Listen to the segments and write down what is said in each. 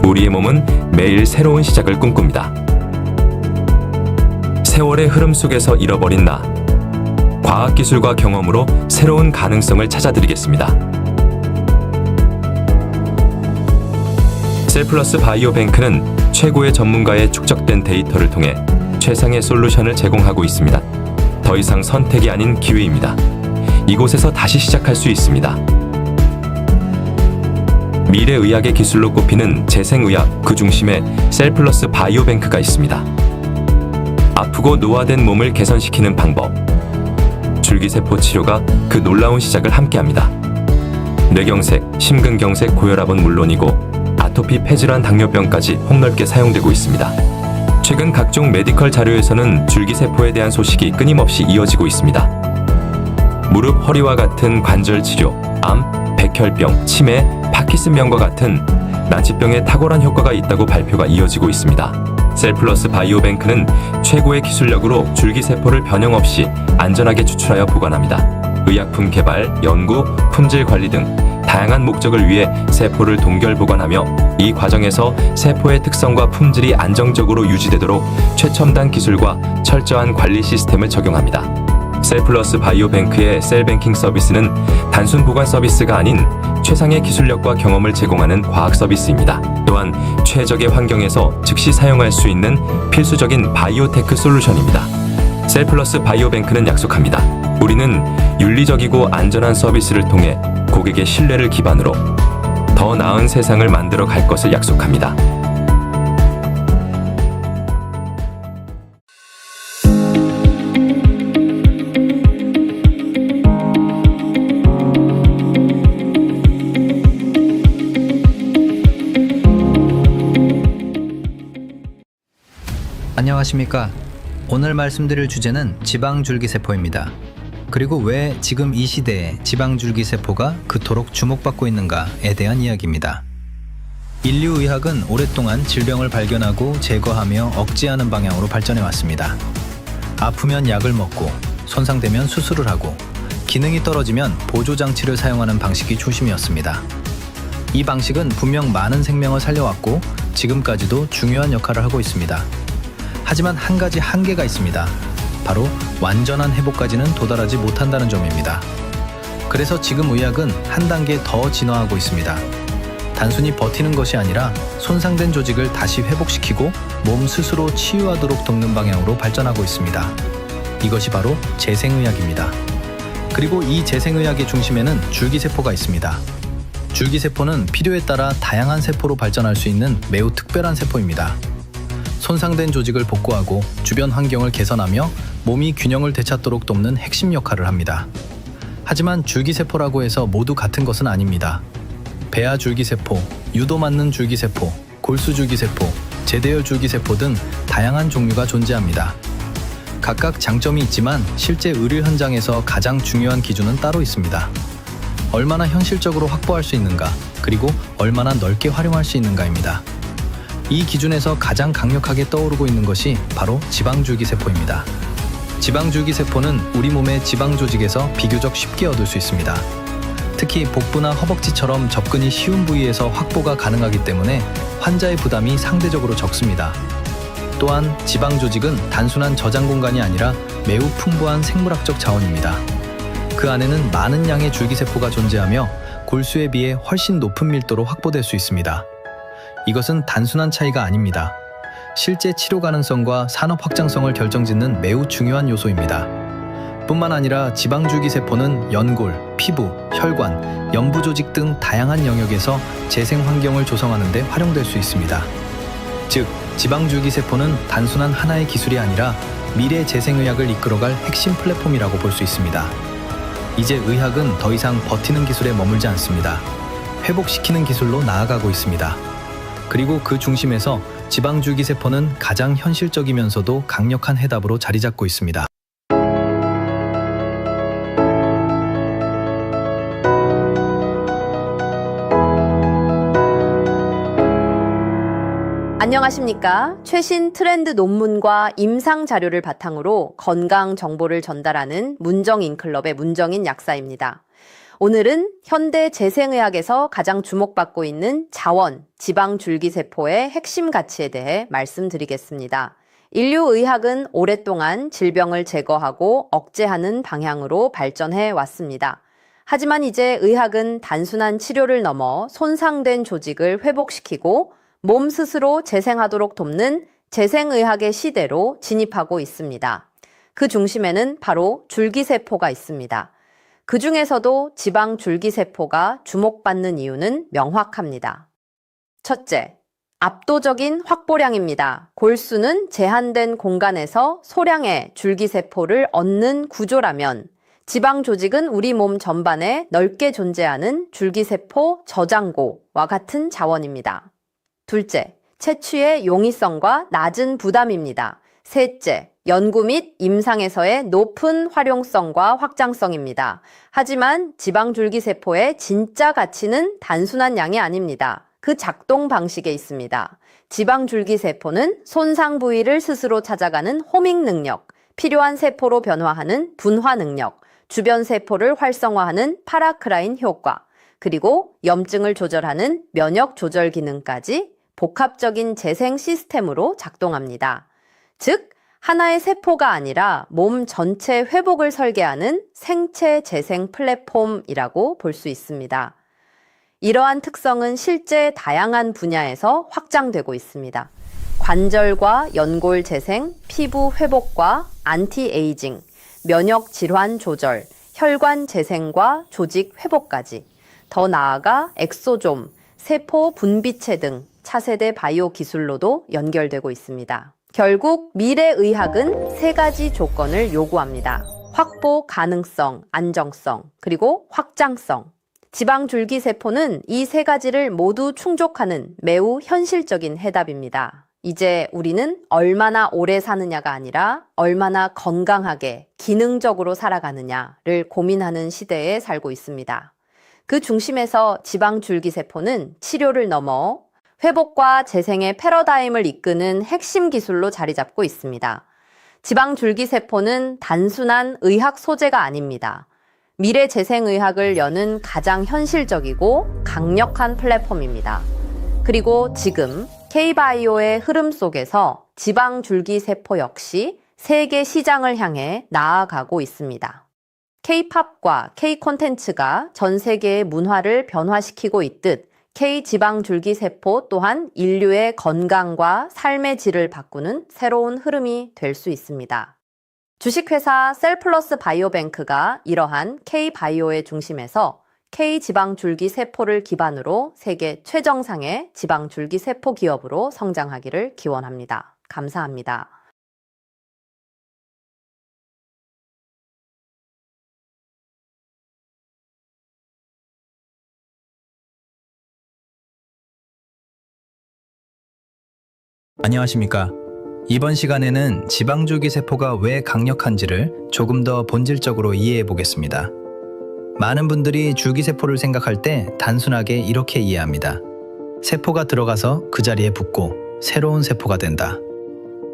우리의 몸은 매일 새로운 시작을 꿈꿉니다. 세월의 흐름 속에서 잃어버린 나. 과학기술과 경험으로 새로운 가능성을 찾아드리겠습니다. 셀플러스 바이오뱅크는 최고의 전문가의 축적된 데이터를 통해 최상의 솔루션을 제공하고 있습니다. 더 이상 선택이 아닌 기회입니다. 이곳에서 다시 시작할 수 있습니다. 미래의학의 기술로 꼽히는 재생의학, 그 중심에 셀플러스 바이오뱅크가 있습니다. 아프고 노화된 몸을 개선시키는 방법. 줄기세포 치료가 그 놀라운 시작을 함께합니다. 뇌경색, 심근경색, 고혈압은 물론이고 아토피, 폐질환, 당뇨병까지 폭넓게 사용되고 있습니다. 최근 각종 메디컬 자료에서는 줄기세포에 대한 소식이 끊임없이 이어지고 있습니다. 무릎, 허리와 같은 관절 치료, 암, 백혈병, 치매, 파킨슨병과 같은 난치병에 탁월한 효과가 있다고 발표가 이어지고 있습니다. 셀플러스 바이오뱅크는 최고의 기술력으로 줄기세포를 변형 없이 안전하게 추출하여 보관합니다. 의약품 개발, 연구, 품질 관리 등 다양한 목적을 위해 세포를 동결 보관하며 이 과정에서 세포의 특성과 품질이 안정적으로 유지되도록 최첨단 기술과 철저한 관리 시스템을 적용합니다. 셀플러스 바이오뱅크의 셀뱅킹 서비스는 단순 보관 서비스가 아닌 최상의 기술력과 경험을 제공하는 과학 서비스입니다. 또한 최적의 환경에서 즉시 사용할 수 있는 필수적인 바이오테크 솔루션입니다. 셀플러스 바이오뱅크는 약속합니다. 우리는 윤리적이고 안전한 서비스를 통해 고객의 신뢰를 기반으로 더 나은 세상을 만들어 갈 것을 약속합니다. 안녕하십니까. 오늘 말씀드릴 주제는 지방줄기세포입니다. 그리고 왜 지금 이 시대에 지방줄기세포가 그토록 주목받고 있는가에 대한 이야기입니다. 인류의학은 오랫동안 질병을 발견하고 제거하며 억제하는 방향으로 발전해 왔습니다. 아프면 약을 먹고, 손상되면 수술을 하고, 기능이 떨어지면 보조장치를 사용하는 방식이 중심이었습니다. 이 방식은 분명 많은 생명을 살려왔고 지금까지도 중요한 역할을 하고 있습니다. 하지만 한 가지 한계가 있습니다. 바로 완전한 회복까지는 도달하지 못한다는 점입니다. 그래서 지금 의학은 한 단계 더 진화하고 있습니다. 단순히 버티는 것이 아니라 손상된 조직을 다시 회복시키고 몸 스스로 치유하도록 돕는 방향으로 발전하고 있습니다. 이것이 바로 재생의학입니다. 그리고 이 재생의학의 중심에는 줄기세포가 있습니다. 줄기세포는 필요에 따라 다양한 세포로 발전할 수 있는 매우 특별한 세포입니다. 손상된 조직을 복구하고 주변 환경을 개선하며 몸이 균형을 되찾도록 돕는 핵심 역할을 합니다. 하지만 줄기세포라고 해서 모두 같은 것은 아닙니다. 배아 줄기세포, 유도 맞는 줄기세포, 골수 줄기세포, 제대열 줄기세포 등 다양한 종류가 존재합니다. 각각 장점이 있지만 실제 의료 현장에서 가장 중요한 기준은 따로 있습니다. 얼마나 현실적으로 확보할 수 있는가, 그리고 얼마나 넓게 활용할 수 있는가입니다. 이 기준에서 가장 강력하게 떠오르고 있는 것이 바로 지방줄기세포입니다. 지방줄기세포는 우리 몸의 지방 조직에서 비교적 쉽게 얻을 수 있습니다. 특히 복부나 허벅지처럼 접근이 쉬운 부위에서 확보가 가능하기 때문에 환자의 부담이 상대적으로 적습니다. 또한 지방 조직은 단순한 저장 공간이 아니라 매우 풍부한 생물학적 자원입니다. 그 안에는 많은 양의 줄기세포가 존재하며 골수에 비해 훨씬 높은 밀도로 확보될 수 있습니다. 이것은 단순한 차이가 아닙니다. 실제 치료 가능성과 산업 확장성을 결정짓는 매우 중요한 요소입니다. 뿐만 아니라 지방줄기세포는 연골, 피부, 혈관, 연부 조직 등 다양한 영역에서 재생 환경을 조성하는 데 활용될 수 있습니다. 즉, 지방줄기세포는 단순한 하나의 기술이 아니라 미래 재생의학을 이끌어갈 핵심 플랫폼이라고 볼 수 있습니다. 이제 의학은 더 이상 버티는 기술에 머물지 않습니다. 회복시키는 기술로 나아가고 있습니다. 그리고 그 중심에서 지방줄기세포는 가장 현실적이면서도 강력한 해답으로 자리 잡고 있습니다. 안녕하십니까. 최신 트렌드 논문과 임상 자료를 바탕으로 건강 정보를 전달하는 문정인클럽의 문정인 약사입니다. 오늘은 현대 재생의학에서 가장 주목받고 있는 자원, 지방줄기세포의 핵심 가치에 대해 말씀드리겠습니다. 인류의학은 오랫동안 질병을 제거하고 억제하는 방향으로 발전해 왔습니다. 하지만 이제 의학은 단순한 치료를 넘어 손상된 조직을 회복시키고 몸 스스로 재생하도록 돕는 재생의학의 시대로 진입하고 있습니다. 그 중심에는 바로 줄기세포가 있습니다. 그 중에서도 지방줄기세포가 주목받는 이유는 명확합니다. 첫째, 압도적인 확보량입니다. 골수는 제한된 공간에서 소량의 줄기세포를 얻는 구조라면 지방조직은 우리 몸 전반에 넓게 존재하는 줄기세포 저장고와 같은 자원입니다. 둘째, 채취의 용이성과 낮은 부담입니다. 셋째, 연구 및 임상에서의 높은 활용성과 확장성입니다. 하지만 지방줄기세포의 진짜 가치는 단순한 양이 아닙니다. 그 작동 방식에 있습니다. 지방줄기세포는 손상 부위를 스스로 찾아가는 호밍 능력, 필요한 세포로 변화하는 분화 능력, 주변 세포를 활성화하는 파라크라인 효과, 그리고 염증을 조절하는 면역 조절 기능까지 복합적인 재생 시스템으로 작동합니다. 즉, 하나의 세포가 아니라 몸 전체 회복을 설계하는 생체 재생 플랫폼이라고 볼 수 있습니다. 이러한 특성은 실제 다양한 분야에서 확장되고 있습니다. 관절과 연골 재생, 피부 회복과 안티에이징, 면역 질환 조절, 혈관 재생과 조직 회복까지, 더 나아가 엑소좀, 세포 분비체 등 차세대 바이오 기술로도 연결되고 있습니다. 결국 미래의학은 세 가지 조건을 요구합니다. 확보 가능성, 안정성, 그리고 확장성. 지방줄기세포는 이 세 가지를 모두 충족하는 매우 현실적인 해답입니다. 이제 우리는 얼마나 오래 사느냐가 아니라 얼마나 건강하게, 기능적으로 살아가느냐를 고민하는 시대에 살고 있습니다. 그 중심에서 지방줄기세포는 치료를 넘어 회복과 재생의 패러다임을 이끄는 핵심 기술로 자리 잡고 있습니다. 지방줄기세포는 단순한 의학 소재가 아닙니다. 미래 재생의학을 여는 가장 현실적이고 강력한 플랫폼입니다. 그리고 지금 K-바이오의 흐름 속에서 지방줄기세포 역시 세계 시장을 향해 나아가고 있습니다. K-팝과 K-콘텐츠가 전 세계의 문화를 변화시키고 있듯 K-지방줄기세포 또한 인류의 건강과 삶의 질을 바꾸는 새로운 흐름이 될 수 있습니다. 주식회사 셀플러스 바이오뱅크가 이러한 K-바이오의 중심에서 K-지방줄기세포를 기반으로 세계 최정상의 지방줄기세포 기업으로 성장하기를 기원합니다. 감사합니다. 안녕하십니까. 이번 시간에는 지방줄기세포가 왜 강력한지를 조금 더 본질적으로 이해해 보겠습니다. 많은 분들이 줄기세포를 생각할 때 단순하게 이렇게 이해합니다. 세포가 들어가서 그 자리에 붙고 새로운 세포가 된다.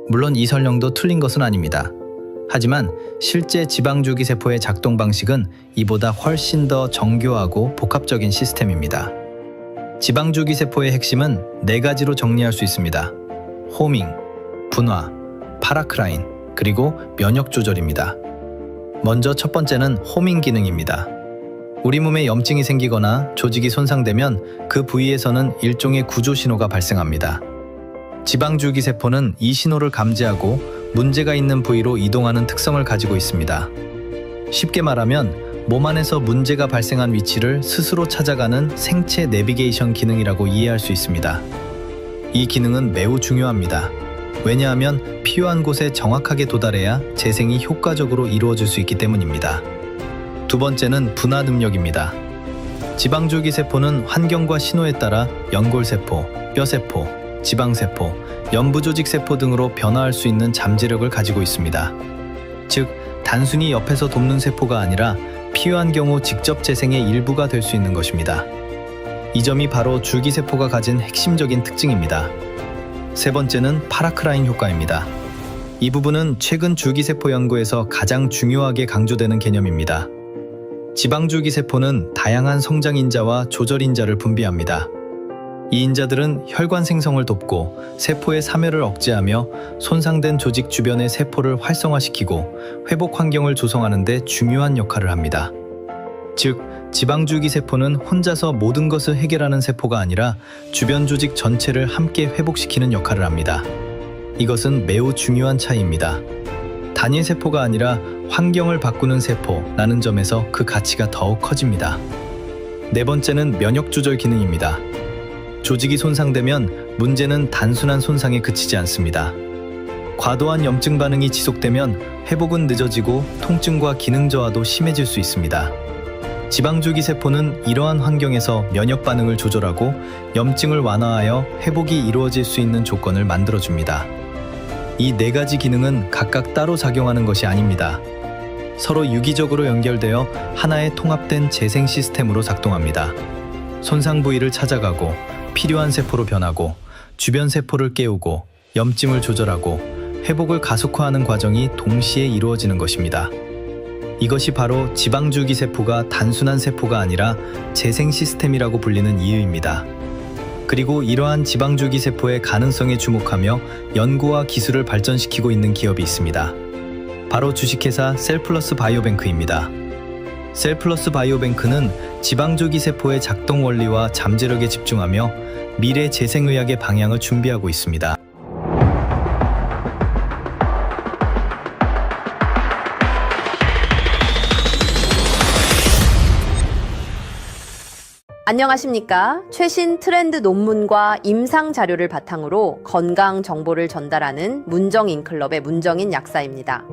물론 이 설명도 틀린 것은 아닙니다. 하지만 실제 지방줄기세포의 작동 방식은 이보다 훨씬 더 정교하고 복합적인 시스템입니다. 지방줄기세포의 핵심은 4가지로 정리할 수 있습니다. 호밍, 분화, 파라크라인, 그리고 면역 조절입니다. 먼저 첫 번째는 호밍 기능입니다. 우리 몸에 염증이 생기거나 조직이 손상되면 그 부위에서는 일종의 구조 신호가 발생합니다. 지방줄기세포는 이 신호를 감지하고 문제가 있는 부위로 이동하는 특성을 가지고 있습니다. 쉽게 말하면 몸 안에서 문제가 발생한 위치를 스스로 찾아가는 생체 내비게이션 기능이라고 이해할 수 있습니다. 이 기능은 매우 중요합니다. 왜냐하면 필요한 곳에 정확하게 도달해야 재생이 효과적으로 이루어질 수 있기 때문입니다. 두 번째는 분화 능력입니다. 지방줄기세포는 환경과 신호에 따라 연골세포, 뼈세포, 지방세포, 연부조직세포 등으로 변화할 수 있는 잠재력을 가지고 있습니다. 즉, 단순히 옆에서 돕는 세포가 아니라 필요한 경우 직접 재생의 일부가 될 수 있는 것입니다. 이 점이 바로 줄기세포가 가진 핵심적인 특징입니다. 세 번째는 파라크라인 효과입니다. 이 부분은 최근 줄기세포 연구에서 가장 중요하게 강조되는 개념입니다. 지방줄기세포는 다양한 성장인자와 조절인자를 분비합니다. 이 인자들은 혈관 생성을 돕고 세포의 사멸을 억제하며 손상된 조직 주변의 세포를 활성화시키고 회복 환경을 조성하는 데 중요한 역할을 합니다. 즉, 지방줄기세포는 혼자서 모든 것을 해결하는 세포가 아니라 주변 조직 전체를 함께 회복시키는 역할을 합니다. 이것은 매우 중요한 차이입니다. 단일 세포가 아니라 환경을 바꾸는 세포라는 점에서 그 가치가 더욱 커집니다. 네 번째는 면역 조절 기능입니다. 조직이 손상되면 문제는 단순한 손상에 그치지 않습니다. 과도한 염증 반응이 지속되면 회복은 늦어지고 통증과 기능 저하도 심해질 수 있습니다. 지방줄기세포는 이러한 환경에서 면역 반응을 조절하고 염증을 완화하여 회복이 이루어질 수 있는 조건을 만들어줍니다. 이 네 가지 기능은 각각 따로 작용하는 것이 아닙니다. 서로 유기적으로 연결되어 하나의 통합된 재생 시스템으로 작동합니다. 손상 부위를 찾아가고 필요한 세포로 변하고 주변 세포를 깨우고 염증을 조절하고 회복을 가속화하는 과정이 동시에 이루어지는 것입니다. 이것이 바로 지방줄기세포가 단순한 세포가 아니라 재생 시스템이라고 불리는 이유입니다. 그리고 이러한 지방줄기세포의 가능성에 주목하며 연구와 기술을 발전시키고 있는 기업이 있습니다. 바로 주식회사 셀플러스 바이오뱅크입니다. 셀플러스 바이오뱅크는 지방줄기세포의 작동 원리와 잠재력에 집중하며 미래 재생의학의 방향을 준비하고 있습니다. 안녕하십니까? 최신 트렌드 논문과 임상 자료를 바탕으로 건강 정보를 전달하는 문정인클럽의 문정인 약사입니다.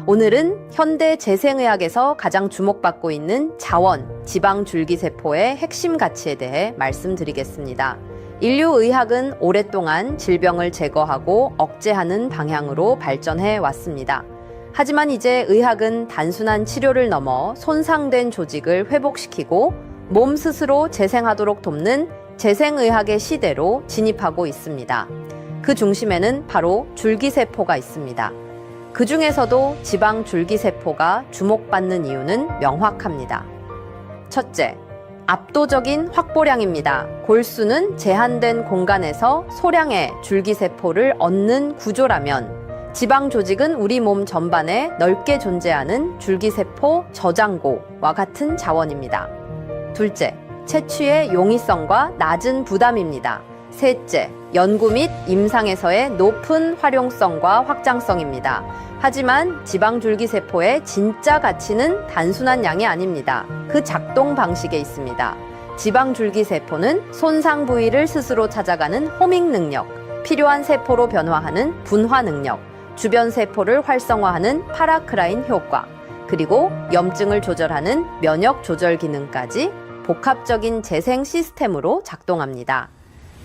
오늘은 현대 재생의학에서 가장 주목받고 있는 자원, 지방줄기세포의 핵심 가치에 대해 말씀드리겠습니다. 인류의학은 오랫동안 질병을 제거하고 억제하는 방향으로 발전해 왔습니다. 하지만 이제 의학은 단순한 치료를 넘어 손상된 조직을 회복시키고 몸 스스로 재생하도록 돕는 재생의학의 시대로 진입하고 있습니다. 그 중심에는 바로 줄기세포가 있습니다. 그 중에서도 지방줄기세포가 주목받는 이유는 명확합니다. 첫째, 압도적인 확보량입니다. 골수는 제한된 공간에서 소량의 줄기세포를 얻는 구조라면 지방조직은 우리 몸 전반에 넓게 존재하는 줄기세포 저장고와 같은 자원입니다. 둘째, 채취의 용이성과 낮은 부담입니다. 셋째, 연구 및 임상에서의 높은 활용성과 확장성입니다. 하지만 지방줄기세포의 진짜 가치는 단순한 양이 아닙니다. 그 작동 방식에 있습니다. 지방줄기세포는 손상 부위를 스스로 찾아가는 호밍 능력, 필요한 세포로 변화하는 분화 능력, 주변 세포를 활성화하는 파라크라인 효과, 그리고 염증을 조절하는 면역 조절 기능까지 복합적인 재생 시스템으로 작동합니다.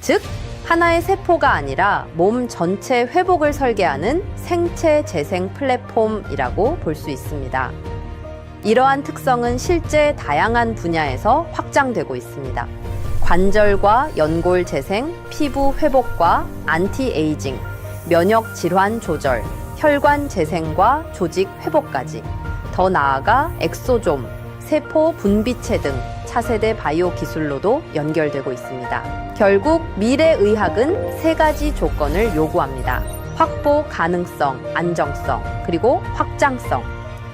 즉, 하나의 세포가 아니라 몸 전체 회복을 설계하는 생체 재생 플랫폼이라고 볼 수 있습니다. 이러한 특성은 실제 다양한 분야에서 확장되고 있습니다. 관절과 연골 재생, 피부 회복과 안티에이징, 면역 질환 조절, 혈관 재생과 조직 회복까지, 더 나아가 엑소좀, 세포 분비체 등 차세대 바이오 기술로도 연결되고 있습니다. 결국 미래의학은 세 가지 조건을 요구합니다. 확보 가능성, 안정성, 그리고 확장성.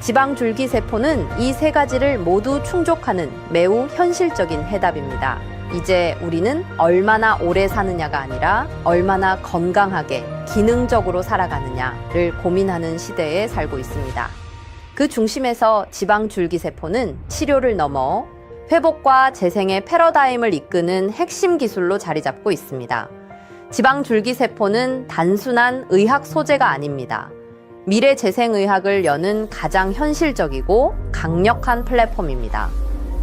지방줄기세포는 이 세 가지를 모두 충족하는 매우 현실적인 해답입니다. 이제 우리는 얼마나 오래 사느냐가 아니라 얼마나 건강하게 기능적으로 살아가느냐를 고민하는 시대에 살고 있습니다. 그 중심에서 지방줄기세포는 치료를 넘어 회복과 재생의 패러다임을 이끄는 핵심 기술로 자리 잡고 있습니다. 지방줄기세포는 단순한 의학 소재가 아닙니다. 미래 재생의학을 여는 가장 현실적이고 강력한 플랫폼입니다.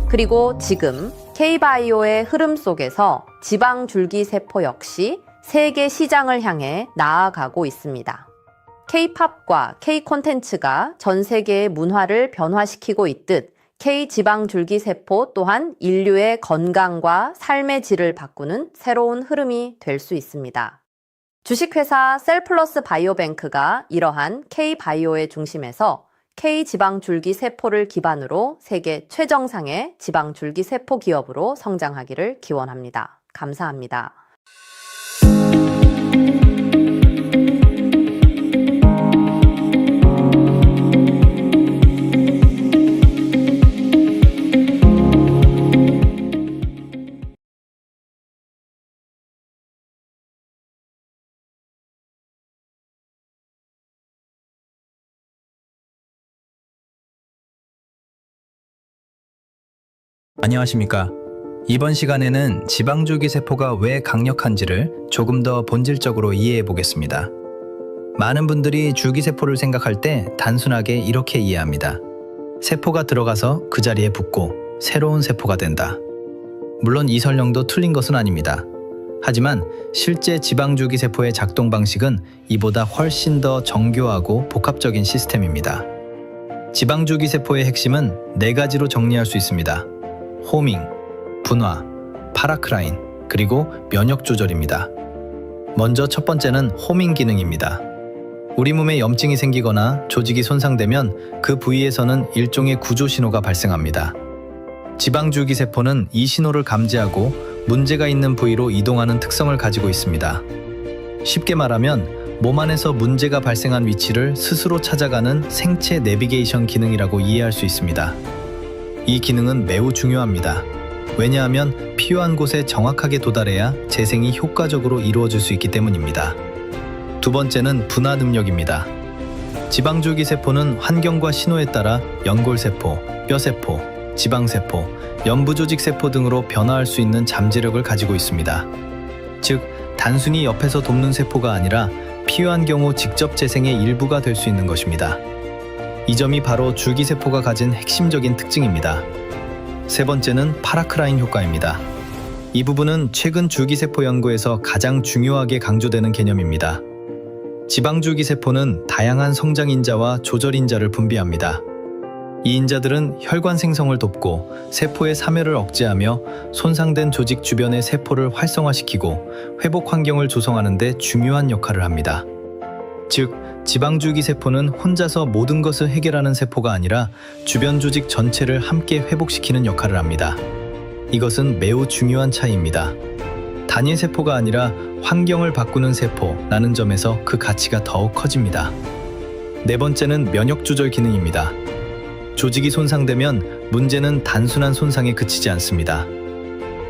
그리고 지금 K-바이오의 흐름 속에서 지방줄기세포 역시 세계 시장을 향해 나아가고 있습니다. K-팝과 K-콘텐츠가 전 세계의 문화를 변화시키고 있듯 K-지방줄기세포 또한 인류의 건강과 삶의 질을 바꾸는 새로운 흐름이 될 수 있습니다. 주식회사 셀플러스 바이오뱅크가 이러한 K-바이오의 중심에서 K지방줄기세포를 기반으로 세계 최정상의 지방줄기세포 기업으로 성장하기를 기원합니다. 감사합니다. 안녕하십니까. 이번 시간에는 지방줄기세포가 왜 강력한지를 조금 더 본질적으로 이해해 보겠습니다. 많은 분들이 줄기세포를 생각할 때 단순하게 이렇게 이해합니다. 세포가 들어가서 그 자리에 붙고 새로운 세포가 된다. 물론 이 설명도 틀린 것은 아닙니다. 하지만 실제 지방줄기세포의 작동 방식은 이보다 훨씬 더 정교하고 복합적인 시스템입니다. 지방줄기세포의 핵심은 4가지로 정리할 수 있습니다. 호밍, 분화, 파라크라인, 그리고 면역 조절입니다. 먼저 첫 번째는 호밍 기능입니다. 우리 몸에 염증이 생기거나 조직이 손상되면 그 부위에서는 일종의 구조 신호가 발생합니다. 지방줄기세포는 이 신호를 감지하고 문제가 있는 부위로 이동하는 특성을 가지고 있습니다. 쉽게 말하면 몸 안에서 문제가 발생한 위치를 스스로 찾아가는 생체 내비게이션 기능이라고 이해할 수 있습니다. 이 기능은 매우 중요합니다. 왜냐하면 필요한 곳에 정확하게 도달해야 재생이 효과적으로 이루어질 수 있기 때문입니다. 두 번째는 분화 능력입니다. 지방줄기세포는 환경과 신호에 따라 연골세포, 뼈세포, 지방세포, 연부조직세포 등으로 변화할 수 있는 잠재력을 가지고 있습니다. 즉, 단순히 옆에서 돕는 세포가 아니라 필요한 경우 직접 재생의 일부가 될 수 있는 것입니다. 이 점이 바로 줄기세포가 가진 핵심적인 특징입니다. 세 번째는 파라크라인 효과입니다. 이 부분은 최근 줄기세포 연구에서 가장 중요하게 강조되는 개념입니다. 지방줄기세포는 다양한 성장인자와 조절인자를 분비합니다. 이 인자들은 혈관 생성을 돕고 세포의 사멸을 억제하며 손상된 조직 주변의 세포를 활성화시키고 회복 환경을 조성하는 데 중요한 역할을 합니다. 즉, 지방줄기세포는 혼자서 모든 것을 해결하는 세포가 아니라 주변 조직 전체를 함께 회복시키는 역할을 합니다. 이것은 매우 중요한 차이입니다. 단일 세포가 아니라 환경을 바꾸는 세포라는 점에서 그 가치가 더욱 커집니다. 네 번째는 면역 조절 기능입니다. 조직이 손상되면 문제는 단순한 손상에 그치지 않습니다.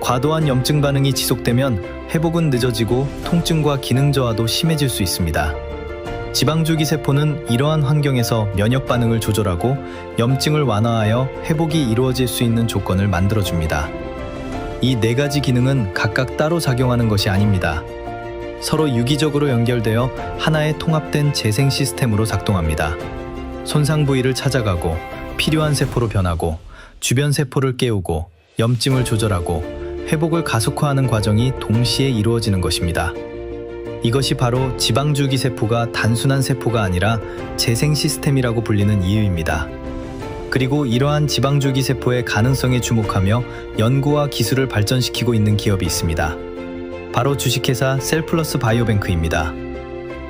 과도한 염증 반응이 지속되면 회복은 늦어지고 통증과 기능 저하도 심해질 수 있습니다. 지방줄기세포는 이러한 환경에서 면역 반응을 조절하고 염증을 완화하여 회복이 이루어질 수 있는 조건을 만들어줍니다. 이 4가지 기능은 각각 따로 작용하는 것이 아닙니다. 서로 유기적으로 연결되어 하나의 통합된 재생 시스템으로 작동합니다. 손상 부위를 찾아가고 필요한 세포로 변하고 주변 세포를 깨우고 염증을 조절하고 회복을 가속화하는 과정이 동시에 이루어지는 것입니다. 이것이 바로 지방줄기세포가 단순한 세포가 아니라 재생 시스템이라고 불리는 이유입니다. 그리고 이러한 지방줄기세포의 가능성에 주목하며 연구와 기술을 발전시키고 있는 기업이 있습니다. 바로 주식회사 셀플러스 바이오뱅크입니다.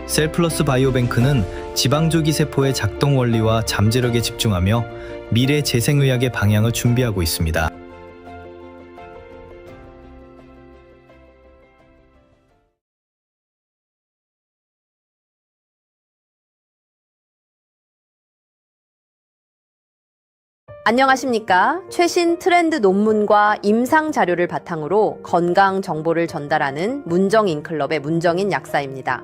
셀플러스 바이오뱅크는 지방줄기세포의 작동 원리와 잠재력에 집중하며 미래 재생의학의 방향을 준비하고 있습니다. 안녕하십니까. 최신 트렌드 논문과 임상 자료를 바탕으로 건강 정보를 전달하는 문정인클럽의 문정인 약사입니다.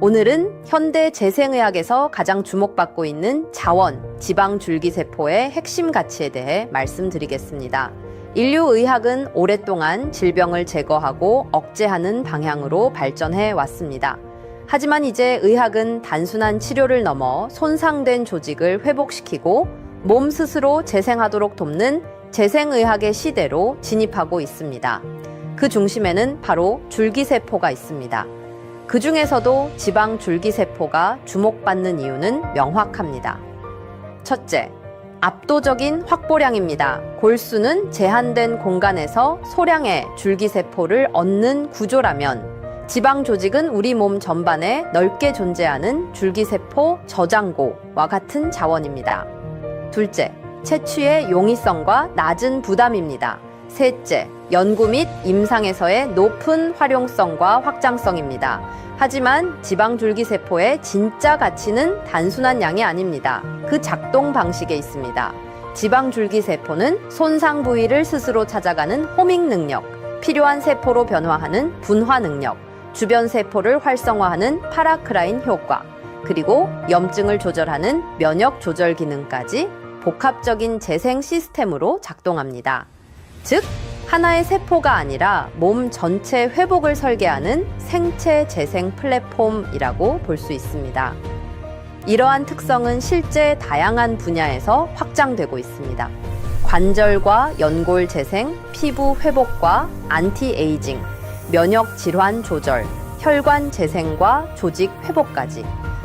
오늘은 현대 재생의학에서 가장 주목받고 있는 자원, 지방줄기세포의 핵심 가치에 대해 말씀드리겠습니다. 인류의학은 오랫동안 질병을 제거하고 억제하는 방향으로 발전해 왔습니다. 하지만 이제 의학은 단순한 치료를 넘어 손상된 조직을 회복시키고 몸 스스로 재생하도록 돕는 재생의학의 시대로 진입하고 있습니다. 그 중심에는 바로 줄기세포가 있습니다. 그 중에서도 지방줄기세포가 주목받는 이유는 명확합니다. 첫째, 압도적인 확보량입니다. 골수는 제한된 공간에서 소량의 줄기세포를 얻는 구조라면 지방 조직은 우리 몸 전반에 넓게 존재하는 줄기세포 저장고와 같은 자원입니다. 둘째, 채취의 용이성과 낮은 부담입니다. 셋째, 연구 및 임상에서의 높은 활용성과 확장성입니다. 하지만 지방줄기세포의 진짜 가치는 단순한 양이 아닙니다. 그 작동 방식에 있습니다. 지방줄기세포는 손상 부위를 스스로 찾아가는 호밍 능력, 필요한 세포로 변화하는 분화 능력, 주변 세포를 활성화하는 파라크라인 효과, 그리고 염증을 조절하는 면역 조절 기능까지 복합적인 재생 시스템으로 작동합니다. 즉, 하나의 세포가 아니라 몸 전체 회복을 설계하는 생체 재생 플랫폼이라고 볼 수 있습니다. 이러한 특성은 실제 다양한 분야에서 확장되고 있습니다. 관절과 연골 재생, 피부 회복과 안티에이징, 면역 질환 조절, 혈관 재생과 조직 회복까지,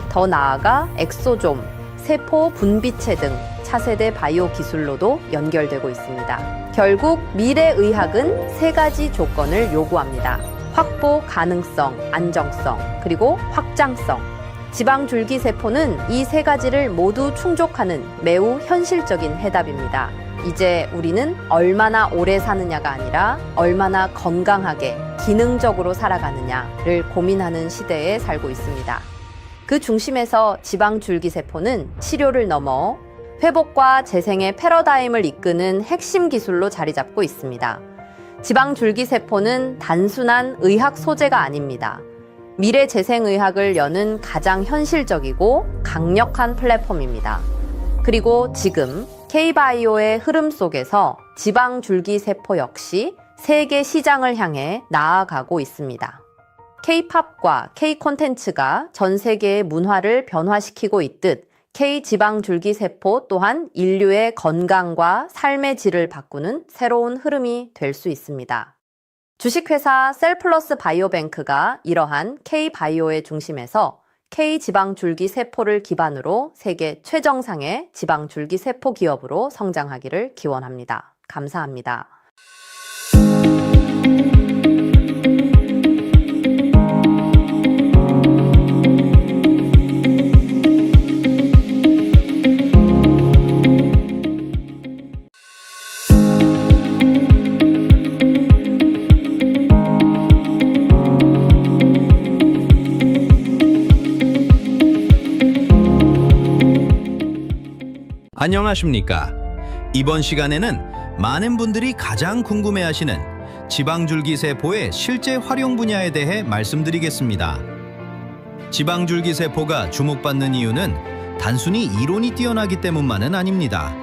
더 나아가 엑소좀, 세포 분비체 등 차세대 바이오 기술로도 연결되고 있습니다. 결국 미래의학은 세 가지 조건을 요구합니다. 확보 가능성, 안정성, 그리고 확장성. 지방줄기세포는 이 세 가지를 모두 충족하는 매우 현실적인 해답입니다. 이제 우리는 얼마나 오래 사느냐가 아니라 얼마나 건강하게 기능적으로 살아가느냐를 고민하는 시대에 살고 있습니다. 그 중심에서 지방줄기세포는 치료를 넘어 회복과 재생의 패러다임을 이끄는 핵심 기술로 자리 잡고 있습니다. 지방줄기세포는 단순한 의학 소재가 아닙니다. 미래 재생의학을 여는 가장 현실적이고 강력한 플랫폼입니다. 그리고 지금 K-바이오의 흐름 속에서 지방줄기세포 역시 세계 시장을 향해 나아가고 있습니다. K-팝과 K-콘텐츠가 전 세계의 문화를 변화시키고 있듯 K-지방줄기세포 또한 인류의 건강과 삶의 질을 바꾸는 새로운 흐름이 될 수 있습니다. 주식회사 셀플러스 바이오뱅크가 이러한 K-바이오의 중심에서 K-지방줄기세포를 기반으로 세계 최정상의 지방줄기세포 기업으로 성장하기를 기원합니다. 감사합니다. 안녕하십니까. 이번 시간에는 많은 분들이 가장 궁금해하시는 지방줄기세포의 실제 활용 분야에 대해 말씀드리겠습니다. 지방줄기세포가 주목받는 이유는 단순히 이론이 뛰어나기 때문만은 아닙니다.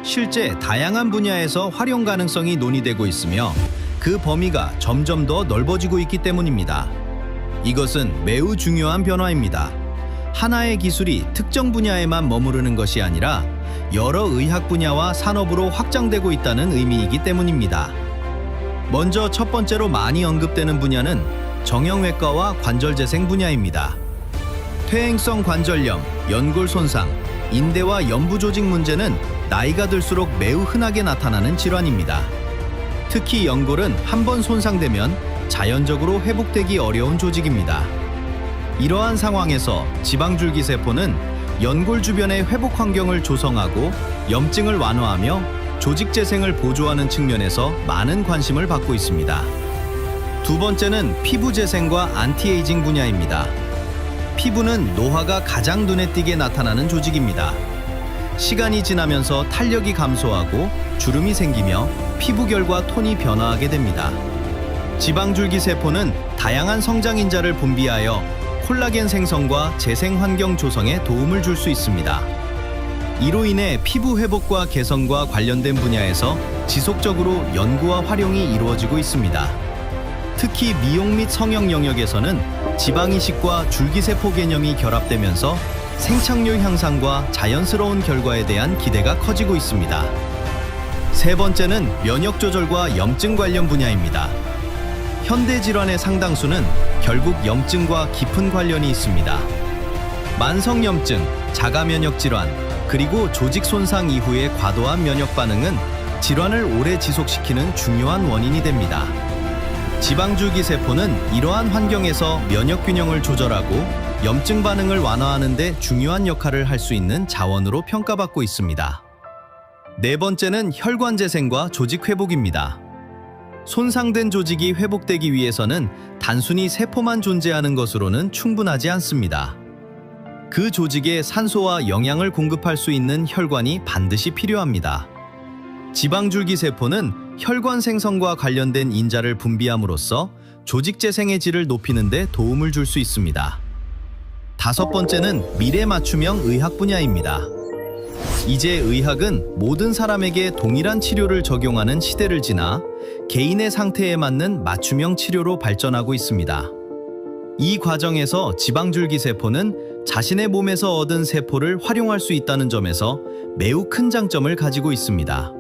실제 다양한 분야에서 활용 가능성이 논의되고 있으며 그 범위가 점점 더 넓어지고 있기 때문입니다. 이것은 매우 중요한 변화입니다. 하나의 기술이 특정 분야에만 머무르는 것이 아니라 여러 의학 분야와 산업으로 확장되고 있다는 의미이기 때문입니다. 먼저 첫 번째로 많이 언급되는 분야는 정형외과와 관절재생 분야입니다. 퇴행성 관절염, 연골 손상, 인대와 연부 조직 문제는 나이가 들수록 매우 흔하게 나타나는 질환입니다. 특히 연골은 한번 손상되면 자연적으로 회복되기 어려운 조직입니다. 이러한 상황에서 지방줄기세포는 연골 주변의 회복 환경을 조성하고 염증을 완화하며 조직 재생을 보조하는 측면에서 많은 관심을 받고 있습니다. 두 번째는 피부 재생과 안티에이징 분야입니다. 피부는 노화가 가장 눈에 띄게 나타나는 조직입니다. 시간이 지나면서 탄력이 감소하고 주름이 생기며 피부결과 톤이 변화하게 됩니다. 지방줄기세포는 다양한 성장인자를 분비하여 콜라겐 생성과 재생 환경 조성에 도움을 줄 수 있습니다. 이로 인해 피부 회복과 개선과 관련된 분야에서 지속적으로 연구와 활용이 이루어지고 있습니다. 특히 미용 및 성형 영역에서는 지방이식과 줄기세포 개념이 결합되면서 생착률 향상과 자연스러운 결과에 대한 기대가 커지고 있습니다. 세 번째는 면역 조절과 염증 관련 분야입니다. 현대 질환의 상당수는 결국 염증과 깊은 관련이 있습니다. 만성염증, 자가면역 질환, 그리고 조직 손상 이후의 과도한 면역 반응은 질환을 오래 지속시키는 중요한 원인이 됩니다. 지방줄기 세포는 이러한 환경에서 면역 균형을 조절하고 염증 반응을 완화하는 데 중요한 역할을 할 수 있는 자원으로 평가받고 있습니다. 네 번째는 혈관 재생과 조직 회복입니다. 손상된 조직이 회복되기 위해서는 단순히 세포만 존재하는 것으로는 충분하지 않습니다. 그 조직에 산소와 영양을 공급할 수 있는 혈관이 반드시 필요합니다. 지방줄기 세포는 혈관 생성과 관련된 인자를 분비함으로써 조직 재생의 질을 높이는 데 도움을 줄 수 있습니다. 다섯 번째는 미래 맞춤형 의학 분야입니다. 이제 의학은 모든 사람에게 동일한 치료를 적용하는 시대를 지나 개인의 상태에 맞는 맞춤형 치료로 발전하고 있습니다. 이 과정에서 지방줄기 세포는 자신의 몸에서 얻은 세포를 활용할 수 있다는 점에서 매우 큰 장점을 가지고 있습니다.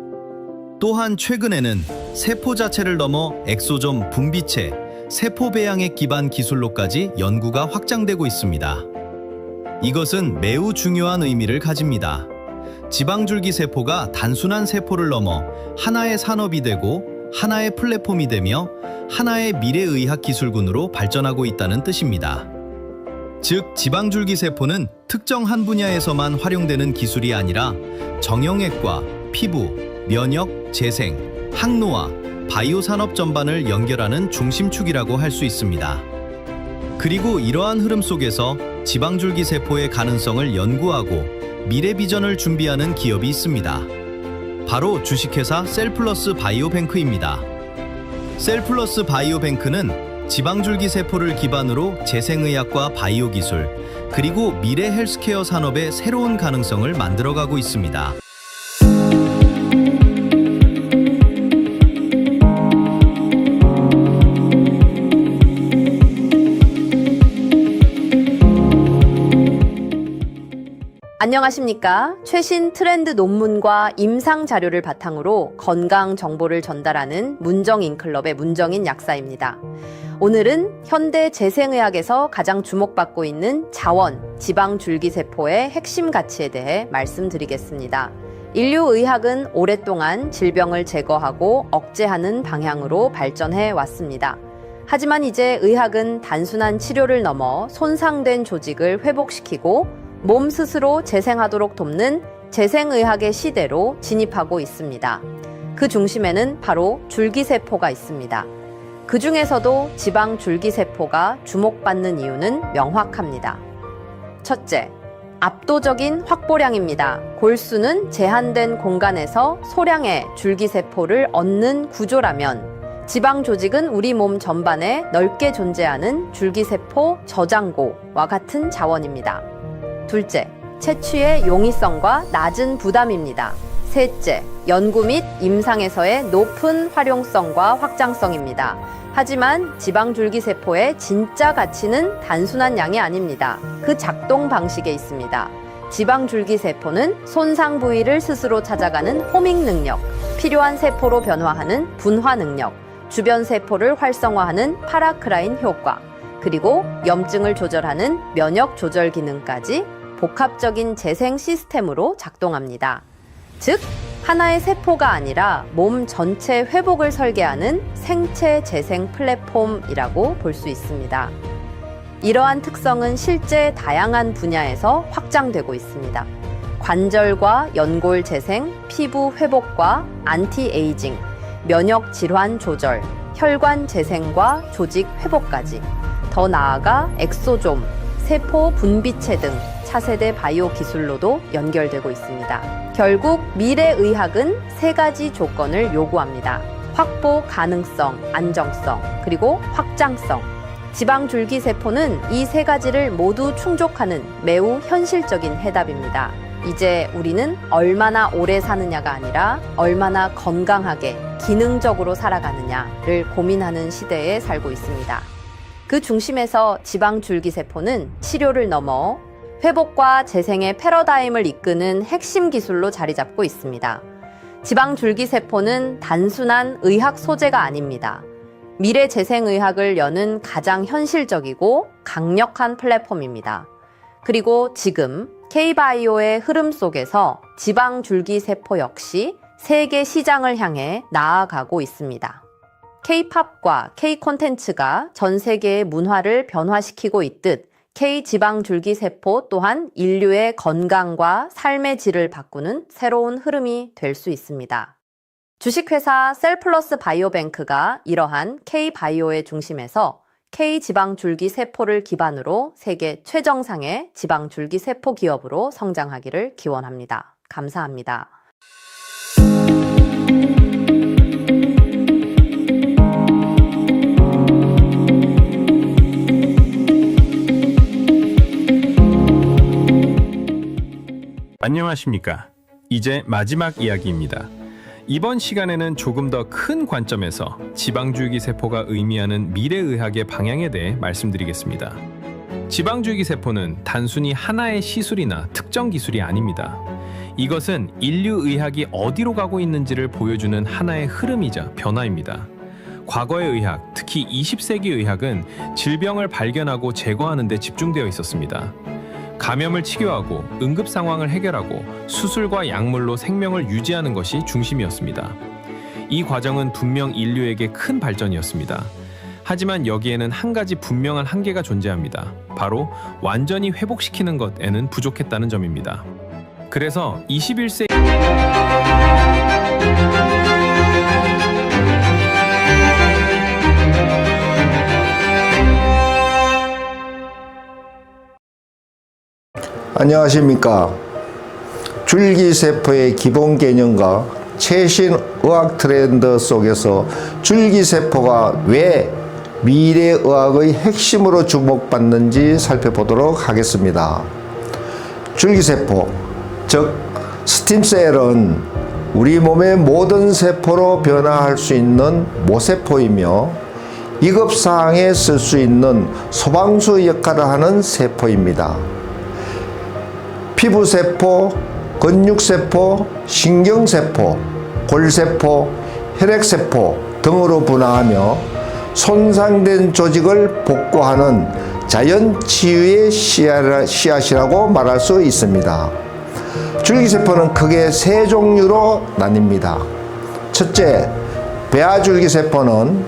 또한 최근에는 세포 자체를 넘어 엑소점 분비체, 세포 배양액 기반 기술로까지 연구가 확장되고 있습니다. 이것은 매우 중요한 의미를 가집니다. 지방줄기 세포가 단순한 세포를 넘어 하나의 산업이 되고 하나의 플랫폼이 되며 하나의 미래의학 기술군으로 발전하고 있다는 뜻입니다. 즉, 지방줄기 세포는 특정 한 분야에서만 활용되는 기술이 아니라 정형외과, 피부, 면역, 재생, 항노화, 바이오 산업 전반을 연결하는 중심축이라고 할 수 있습니다. 그리고 이러한 흐름 속에서 지방줄기 세포의 가능성을 연구하고 미래 비전을 준비하는 기업이 있습니다. 바로 주식회사 셀플러스 바이오뱅크입니다. 셀플러스 바이오뱅크는 지방줄기 세포를 기반으로 재생의학과 바이오 기술, 그리고 미래 헬스케어 산업의 새로운 가능성을 만들어가고 있습니다. 안녕하십니까? 최신 트렌드 논문과 임상 자료를 바탕으로 건강 정보를 전달하는 문정인클럽의 문정인 약사입니다. 오늘은 현대 재생의학에서 가장 주목받고 있는 자원, 지방줄기세포의 핵심 가치에 대해 말씀드리겠습니다. 인류의학은 오랫동안 질병을 제거하고 억제하는 방향으로 발전해 왔습니다. 하지만 이제 의학은 단순한 치료를 넘어 손상된 조직을 회복시키고 몸 스스로 재생하도록 돕는 재생의학의 시대로 진입하고 있습니다. 그 중심에는 바로 줄기세포가 있습니다. 그 중에서도 지방줄기세포가 주목받는 이유는 명확합니다. 첫째, 압도적인 확보량입니다. 골수는 제한된 공간에서 소량의 줄기세포를 얻는 구조라면 지방 조직은 우리 몸 전반에 넓게 존재하는 줄기세포 저장고와 같은 자원입니다. 둘째, 채취의 용이성과 낮은 부담입니다. 셋째, 연구 및 임상에서의 높은 활용성과 확장성입니다. 하지만 지방줄기세포의 진짜 가치는 단순한 양이 아닙니다. 그 작동 방식에 있습니다. 지방줄기세포는 손상 부위를 스스로 찾아가는 호밍 능력, 필요한 세포로 변화하는 분화 능력, 주변 세포를 활성화하는 파라크라인 효과, 그리고 염증을 조절하는 면역 조절 기능까지 복합적인 재생 시스템으로 작동합니다. 즉, 하나의 세포가 아니라 몸 전체 회복을 설계하는 생체 재생 플랫폼이라고 볼 수 있습니다. 이러한 특성은 실제 다양한 분야에서 확장되고 있습니다. 관절과 연골 재생, 피부 회복과 안티에이징, 면역 질환 조절, 혈관 재생과 조직 회복까지, 더 나아가 엑소좀, 세포 분비체 등 차세대 바이오 기술로도 연결되고 있습니다. 결국 미래의학은 세 가지 조건을 요구합니다. 확보 가능성, 안정성, 그리고 확장성. 지방줄기세포는 이 세 가지를 모두 충족하는 매우 현실적인 해답입니다. 이제 우리는 얼마나 오래 사느냐가 아니라 얼마나 건강하게 기능적으로 살아가느냐를 고민하는 시대에 살고 있습니다. 그 중심에서 지방줄기세포는 치료를 넘어 회복과 재생의 패러다임을 이끄는 핵심 기술로 자리 잡고 있습니다. 지방줄기세포는 단순한 의학 소재가 아닙니다. 미래 재생의학을 여는 가장 현실적이고 강력한 플랫폼입니다. 그리고 지금 K-바이오의 흐름 속에서 지방줄기세포 역시 세계 시장을 향해 나아가고 있습니다. K-팝과 K-콘텐츠가 전 세계의 문화를 변화시키고 있듯 K-지방줄기세포 또한 인류의 건강과 삶의 질을 바꾸는 새로운 흐름이 될 수 있습니다. 주식회사 셀플러스 바이오뱅크가 이러한 K-바이오의 중심에서 K-지방줄기세포를 기반으로 세계 최정상의 지방줄기세포 기업으로 성장하기를 기원합니다. 감사합니다. 안녕하십니까. 이제 마지막 이야기입니다. 이번 시간에는 조금 더 큰 관점에서 지방줄기세포가 의미하는 미래의학의 방향에 대해 말씀드리겠습니다. 지방줄기세포는 단순히 하나의 시술이나 특정 기술이 아닙니다. 이것은 인류의학이 어디로 가고 있는지를 보여주는 하나의 흐름이자 변화입니다. 과거의 의학, 특히 20세기 의학은 질병을 발견하고 제거하는 데 집중되어 있었습니다. 감염을 치료하고 응급 상황을 해결하고 수술과 약물로 생명을 유지하는 것이 중심이었습니다. 이 과정은 분명 인류에게 큰 발전이었습니다. 하지만 여기에는 한 가지 분명한 한계가 존재합니다. 바로 완전히 회복시키는 것에는 부족했다는 점입니다. 그래서 21세기 안녕하십니까. 줄기세포의 기본 개념과 최신 의학 트렌드 속에서 줄기세포가 왜 미래의학의 핵심으로 주목받는지 살펴보도록 하겠습니다. 줄기세포, 즉 스팀셀은 우리 몸의 모든 세포로 변화할 수 있는 모세포이며 위급사항에 쓸 수 있는 소방수 역할을 하는 세포입니다. 피부세포, 근육세포, 신경세포, 골세포, 혈액세포 등으로 분화하며 손상된 조직을 복구하는 자연치유의 씨앗이라고 말할 수 있습니다. 줄기세포는 크게 세 종류로 나뉩니다. 첫째, 배아줄기세포는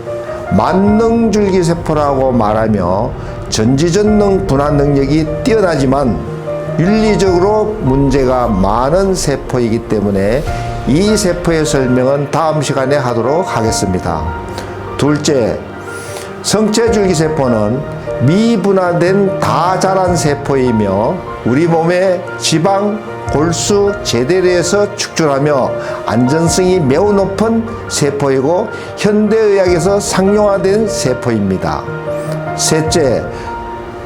만능줄기세포라고 말하며 전지전능 분화 능력이 뛰어나지만 윤리적으로 문제가 많은 세포이기 때문에 이 세포의 설명은 다음 시간에 하도록 하겠습니다. 둘째, 성체줄기세포는 미분화된 다 자란 세포이며 우리 몸의 지방, 골수, 제대리에서 축출하며 안전성이 매우 높은 세포이고 현대의학에서 상용화된 세포입니다. 셋째,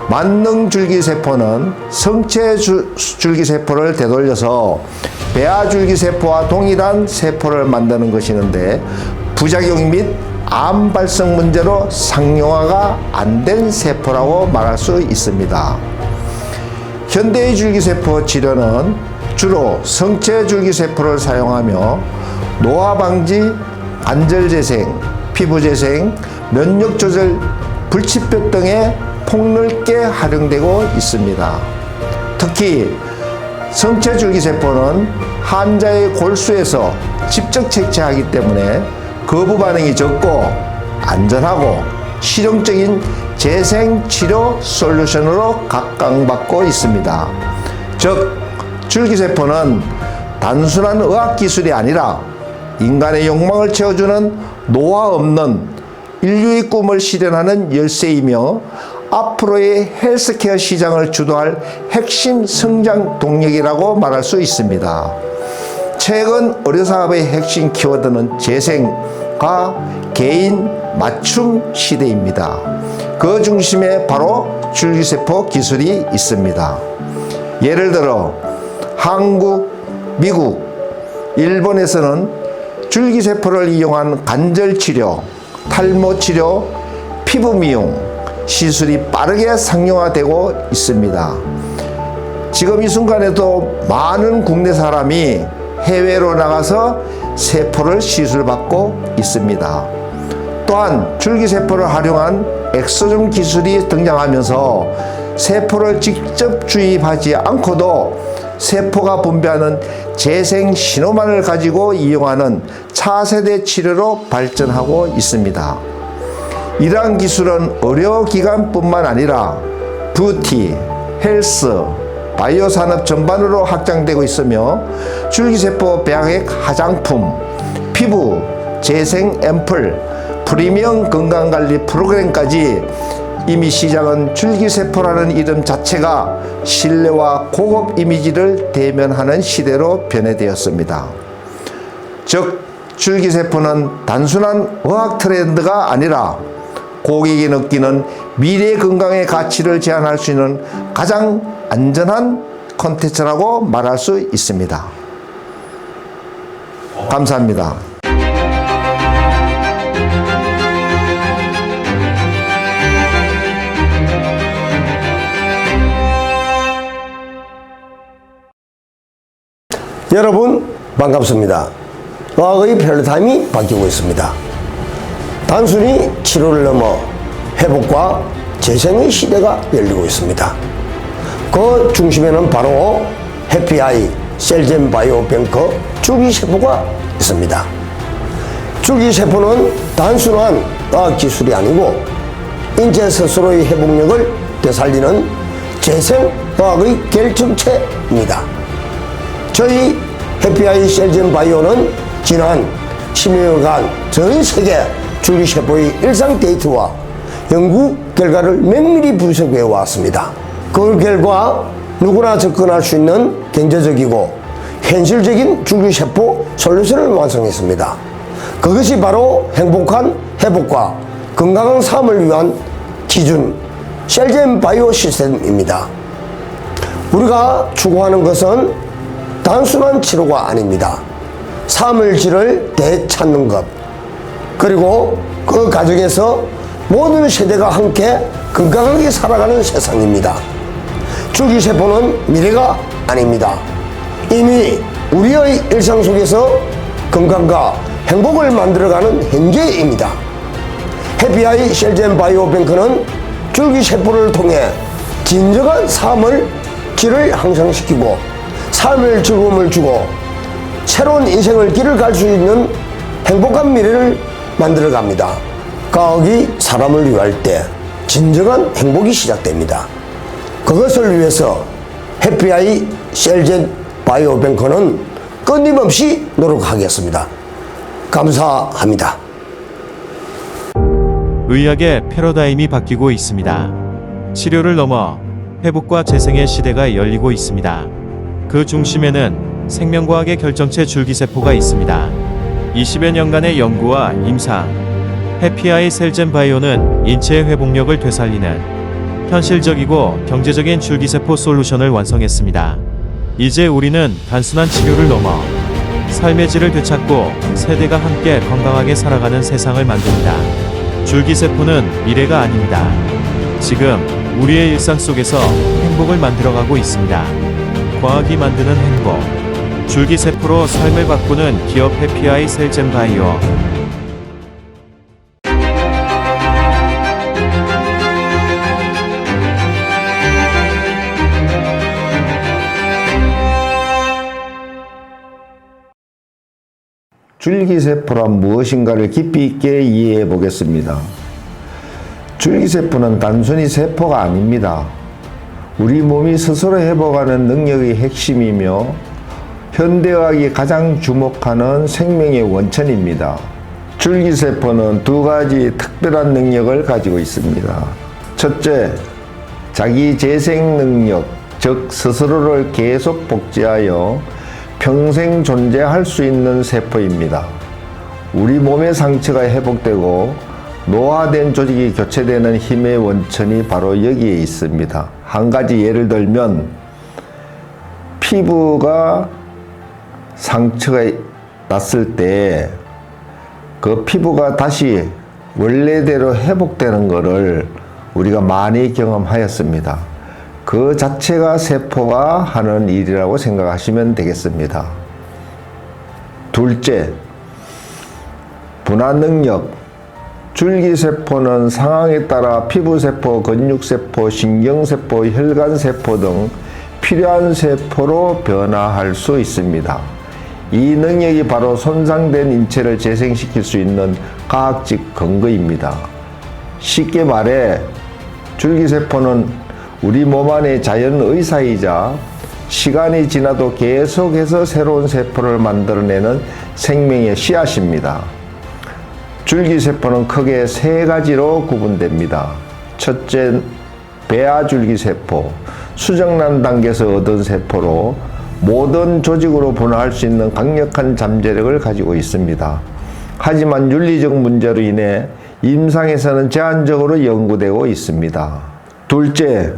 만능줄기세포는 성체줄기세포를 되돌려서 배아줄기세포와 동일한 세포를 만드는 것이는데 부작용 및 암 발생 문제로 상용화가 안 된 세포라고 말할 수 있습니다. 현대의 줄기세포 치료는 주로 성체줄기세포를 사용하며 노화 방지, 관절재생, 피부재생, 면역조절, 불치병 등의 폭넓게 활용되고 있습니다. 특히 성체줄기세포는 환자의 골수에서 직접 채취하기 때문에 거부 반응이 적고 안전하고 실용적인 재생치료 솔루션으로 각광받고 있습니다. 즉, 줄기세포는 단순한 의학기술이 아니라 인간의 욕망을 채워주는 노화 없는 인류의 꿈을 실현하는 열쇠이며 앞으로의 헬스케어 시장을 주도할 핵심 성장 동력이라고 말할 수 있습니다. 최근 의료사업의 핵심 키워드는 재생과 개인 맞춤 시대입니다. 그 중심에 바로 줄기세포 기술이 있습니다. 예를 들어 한국, 미국, 일본에서는 줄기세포를 이용한 관절치료, 탈모치료, 피부미용, 시술이 빠르게 상용화되고 있습니다. 지금 이 순간에도 많은 국내 사람이 해외로 나가서 세포를 시술받고 있습니다. 또한 줄기세포를 활용한 엑소즘 기술이 등장하면서 세포를 직접 주입하지 않고도 세포가 분비하는 재생 신호만을 가지고 이용하는 차세대 치료로 발전하고 있습니다. 이러한 기술은 의료기관뿐만 아니라 뷰티, 헬스, 바이오 산업 전반으로 확장되고 있으며 줄기세포 배양액 화장품, 피부, 재생 앰플, 프리미엄 건강관리 프로그램까지 이미 시장은 줄기세포라는 이름 자체가 신뢰와 고급 이미지를 대면하는 시대로 변해되었습니다. 즉, 줄기세포는 단순한 의학 트렌드가 아니라 고객이 느끼는 미래 건강의 가치를 제한할 수 있는 가장 안전한 콘텐츠라고 말할 수 있습니다. 감사합니다. 여러분 반갑습니다. 의학의 패러다임이 바뀌고 있습니다. 단순히 치료를 넘어 회복과 재생의 시대가 열리고 있습니다. 그 중심에는 바로 해피아이 셀젠 바이오뱅크 줄기세포가 있습니다. 줄기세포는 단순한 의학기술이 아니고 인체 스스로의 회복력을 되살리는 재생의학의 결정체입니다. 저희 해피아이 셀젠 바이오는 지난 10년간 전 세계 줄기세포의 일상 데이터와 연구 결과를 면밀히 분석해 왔습니다. 그 결과 누구나 접근할 수 있는 경제적이고 현실적인 줄기세포 솔루션을 완성했습니다. 그것이 바로 행복한 회복과 건강한 삶을 위한 기준 셀젠 바이오 시스템입니다. 우리가 추구하는 것은 단순한 치료가 아닙니다. 삶의 질을 되찾는 것, 그리고 그 과정에서 모든 세대가 함께 건강하게 살아가는 세상입니다. 줄기세포는 미래가 아닙니다. 이미 우리의 일상 속에서 건강과 행복을 만들어가는 현재입니다. 해피아이 셀젠 바이오뱅크는 줄기세포를 통해 진정한 삶의 질을 향상시키고 삶의 즐거움을 주고 새로운 인생의 길을 갈 수 있는 행복한 미래를 만들어갑니다. 과학이 사람을 위할 때 진정한 행복이 시작됩니다. 그것을 위해서 해피아이 셀젠 바이오뱅크는 끊임없이 노력하겠습니다. 감사합니다. 의학의 패러다임이 바뀌고 있습니다. 치료를 넘어 회복과 재생의 시대가 열리고 있습니다. 그 중심에는 생명과학의 결정체 줄기세포가 있습니다. 20여 년간의 연구와 임상, 해피아이 셀젠 바이오는 인체의 회복력을 되살리는 현실적이고 경제적인 줄기세포 솔루션을 완성했습니다. 이제 우리는 단순한 치료를 넘어 삶의 질을 되찾고 세대가 함께 건강하게 살아가는 세상을 만듭니다. 줄기세포는 미래가 아닙니다. 지금 우리의 일상 속에서 행복을 만들어가고 있습니다. 과학이 만드는 행복, 줄기세포로 삶을 바꾸는 기업 해피아이 셀젠 바이오. 줄기세포란 무엇인가를 깊이 있게 이해해 보겠습니다. 줄기세포는 단순히 세포가 아닙니다. 우리 몸이 스스로 회복하는 능력의 핵심이며 현대의학이 가장 주목하는 생명의 원천입니다. 줄기세포는 두 가지 특별한 능력을 가지고 있습니다. 첫째, 자기 재생 능력, 즉 스스로를 계속 복제하여 평생 존재할 수 있는 세포입니다. 우리 몸의 상처가 회복되고 노화된 조직이 교체되는 힘의 원천이 바로 여기에 있습니다. 한 가지 예를 들면 피부가 상처가 났을 때 그 피부가 다시 원래대로 회복되는 것을 우리가 많이 경험하였습니다. 그 자체가 세포가 하는 일이라고 생각하시면 되겠습니다. 둘째, 분화 능력. 줄기세포는 상황에 따라 피부세포, 근육세포, 신경세포, 혈관세포 등 필요한 세포로 변화할 수 있습니다. 이 능력이 바로 손상된 인체를 재생시킬 수 있는 과학적 근거입니다. 쉽게 말해 줄기세포는 우리 몸 안의 자연의사이자 시간이 지나도 계속해서 새로운 세포를 만들어내는 생명의 씨앗입니다. 줄기세포는 크게 세 가지로 구분됩니다. 첫째, 배아줄기세포, 수정란 단계에서 얻은 세포로 모든 조직으로 분화할 수 있는 강력한 잠재력을 가지고 있습니다. 하지만 윤리적 문제로 인해 임상에서는 제한적으로 연구되고 있습니다. 둘째,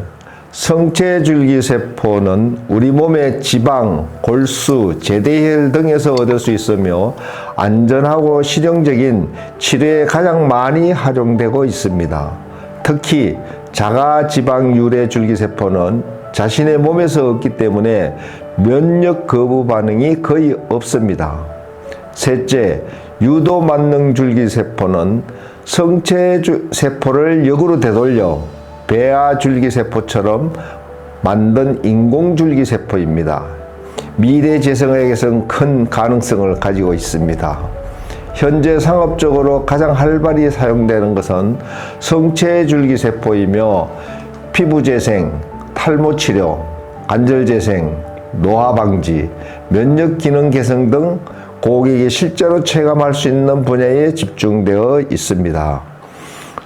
성체줄기세포는 우리 몸의 지방, 골수, 제대혈 등에서 얻을 수 있으며 안전하고 실용적인 치료에 가장 많이 활용되고 있습니다. 특히 자가지방 유래 줄기세포는 자신의 몸에서 얻기 때문에 면역 거부 반응이 거의 없습니다. 셋째, 유도만능 줄기세포는 성체세포를 역으로 되돌려 배아줄기세포처럼 만든 인공줄기세포입니다. 미래 재생의학에서는 큰 가능성을 가지고 있습니다. 현재 상업적으로 가장 활발히 사용되는 것은 성체줄기세포이며 피부재생, 탈모치료, 관절재생, 노화방지, 면역기능 개선 등 고객이 실제로 체감할 수 있는 분야에 집중되어 있습니다.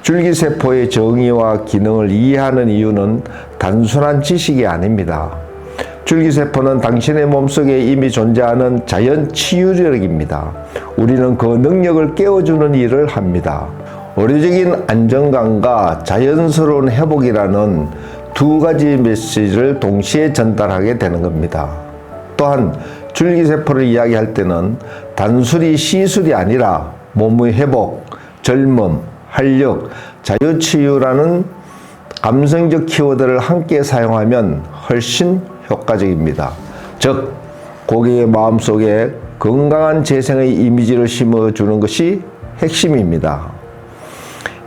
줄기세포의 정의와 기능을 이해하는 이유는 단순한 지식이 아닙니다. 줄기세포는 당신의 몸속에 이미 존재하는 자연 치유력입니다. 우리는 그 능력을 깨워주는 일을 합니다. 의료적인 안정감과 자연스러운 회복이라는 두 가지 메시지를 동시에 전달하게 되는 겁니다. 또한 줄기세포를 이야기할 때는 단순히 시술이 아니라 몸의 회복, 젊음, 활력, 자유치유라는 감성적 키워드를 함께 사용하면 훨씬 효과적입니다. 즉, 고객의 마음속에 건강한 재생의 이미지를 심어주는 것이 핵심입니다.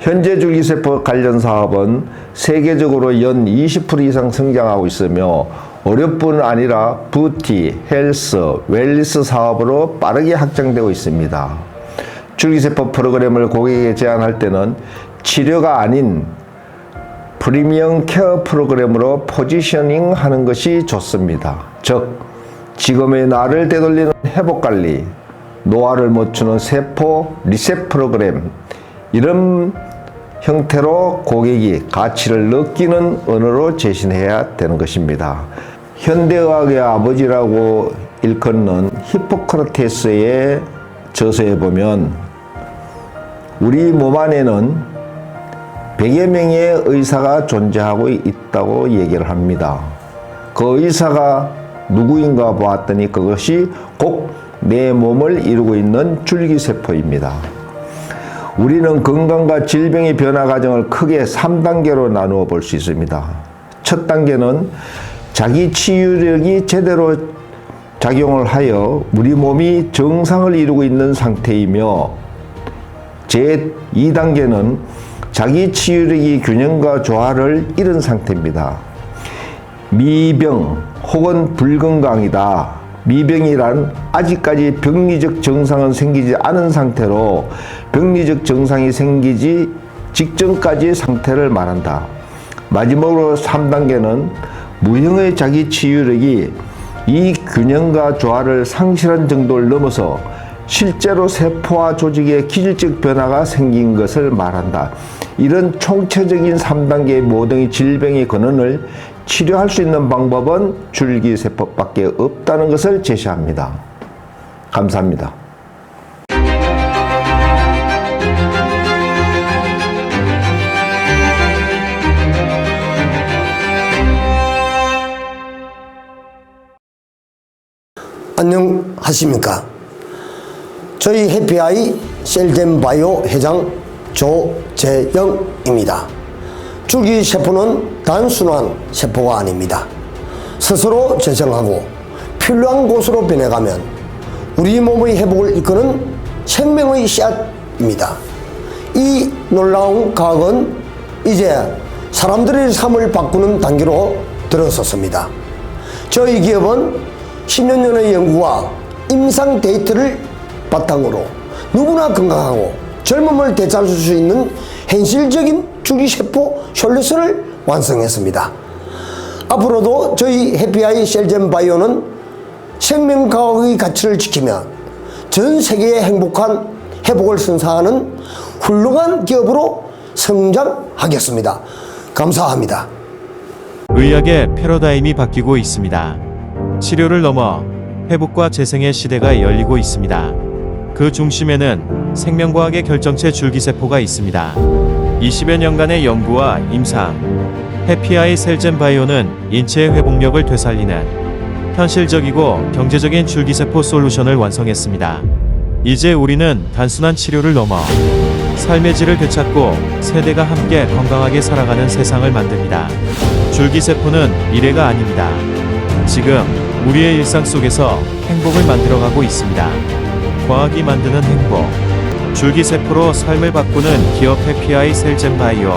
현재 줄기세포 관련 사업은 세계적으로 연 20% 이상 성장하고 있으며 의료뿐 아니라 뷰티, 헬스, 웰니스 사업으로 빠르게 확장되고 있습니다. 줄기세포 프로그램을 고객에게 제안할 때는 치료가 아닌 프리미엄 케어 프로그램으로 포지셔닝 하는 것이 좋습니다. 즉, 지금의 나를 되돌리는 회복관리, 노화를 멈추는 세포 리셋 프로그램, 이런 형태로 고객이 가치를 느끼는 언어로 제시해야 되는 것입니다. 현대의학의 아버지라고 일컫는 히포크라테스의 저서에 보면 우리 몸 안에는 100여 명의 의사가 존재하고 있다고 얘기를 합니다. 그 의사가 누구인가 보았더니 그것이 곧 내 몸을 이루고 있는 줄기세포입니다. 우리는 건강과 질병의 변화 과정을 크게 3단계로 나누어 볼 수 있습니다. 첫 단계는 자기 치유력이 제대로 작용을 하여 우리 몸이 정상을 이루고 있는 상태이며, 제2단계는 자기 치유력이 균형과 조화를 잃은 상태입니다. 미병 혹은 불건강이다. 미병이란 아직까지 병리적 정상은 생기지 않은 상태로 병리적 정상이 생기지 직전까지의 상태를 말한다. 마지막으로 3단계는 무형의 자기 치유력이 이 균형과 조화를 상실한 정도를 넘어서 실제로 세포와 조직에 기질적 변화가 생긴 것을 말한다. 이런 총체적인 3단계의 모든 질병의 근원을 치료할 수 있는 방법은 줄기세포밖에 없다는 것을 제시합니다. 감사합니다. 안녕하십니까. 저희 해피아이 셀덴바이오 회장 조재영입니다. 줄기세포는 단순한 세포가 아닙니다. 스스로 재생하고 필요한 곳으로 변해가면 우리 몸의 회복을 이끄는 생명의 씨앗입니다. 이 놀라운 과학은 이제 사람들의 삶을 바꾸는 단계로 들어섰습니다. 저희 기업은 10년 년의 연구와 임상 데이터를 바탕으로 누구나 건강하고 젊음을 되찾을 수 있는 현실적인 줄기세포 솔루션을 완성했습니다. 앞으로도 저희 해피아이 셀젠 바이오는 생명과학의 가치를 지키며 전 세계의 행복한 회복을 선사하는 훌륭한 기업으로 성장하겠습니다. 감사합니다. 의학의 패러다임이 바뀌고 있습니다. 치료를 넘어 회복과 재생의 시대가 열리고 있습니다. 그 중심에는 생명과학의 결정체 줄기세포가 있습니다. 20여 년간의 연구와 임상, 해피아이 셀젠 바이오는 인체의 회복력을 되살리는 현실적이고 경제적인 줄기세포 솔루션을 완성했습니다. 이제 우리는 단순한 치료를 넘어 삶의 질을 되찾고 세대가 함께 건강하게 살아가는 세상을 만듭니다. 줄기세포는 미래가 아닙니다. 지금 우리의 일상 속에서 행복을 만들어가고 있습니다. 과학이 만드는 행복, 줄기세포로 삶을 바꾸는 기업 해피아이 셀젠 바이오.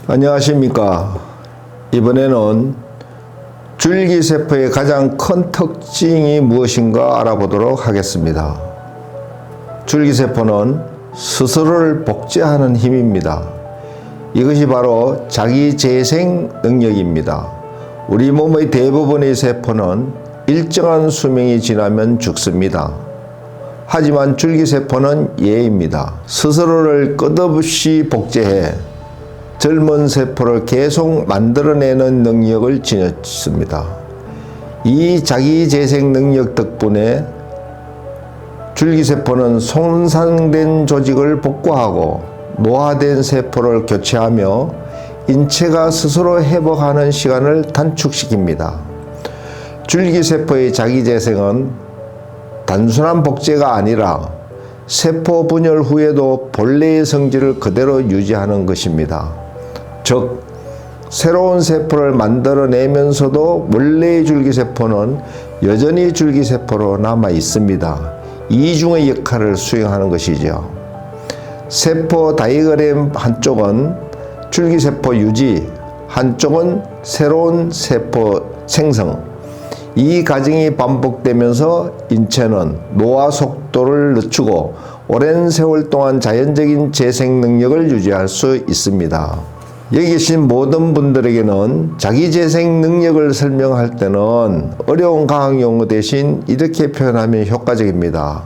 안녕하십니까. 이번에는 줄기세포의 가장 큰 특징이 무엇인가 알아보도록 하겠습니다. 줄기세포는 스스로를 복제하는 힘입니다. 이것이 바로 자기재생 능력입니다. 우리 몸의 대부분의 세포는 일정한 수명이 지나면 죽습니다. 하지만 줄기세포는 예입니다. 스스로를 끝없이 복제해 젊은 세포를 계속 만들어내는 능력을 지녔습니다. 이 자기재생 능력 덕분에 줄기세포는 손상된 조직을 복구하고 노화된 세포를 교체하며 인체가 스스로 회복하는 시간을 단축시킵니다. 줄기세포의 자기재생은 단순한 복제가 아니라 세포 분열 후에도 본래의 성질을 그대로 유지하는 것입니다. 즉, 새로운 세포를 만들어내면서도 원래의 줄기세포는 여전히 줄기세포로 남아 있습니다. 이중의 역할을 수행하는 것이죠. 세포 다이어그램 한쪽은 줄기세포 유지, 한쪽은 새로운 세포 생성. 이 과정이 반복되면서 인체는 노화 속도를 늦추고 오랜 세월 동안 자연적인 재생 능력을 유지할 수 있습니다. 여기 계신 모든 분들에게는 자기재생 능력을 설명할 때는 어려운 과학 용어 대신 이렇게 표현하면 효과적입니다.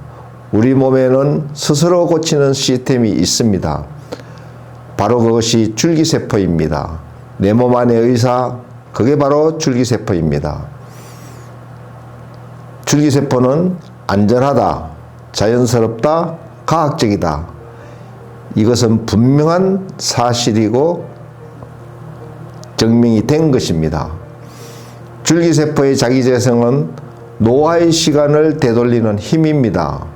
우리 몸에는 스스로 고치는 시스템이 있습니다. 바로 그것이 줄기세포입니다. 내 몸 안의 의사, 그게 바로 줄기세포입니다. 줄기세포는 안전하다, 자연스럽다, 과학적이다. 이것은 분명한 사실이고 증명이 된 것입니다. 줄기세포의 자기재생은 노화의 시간을 되돌리는 힘입니다.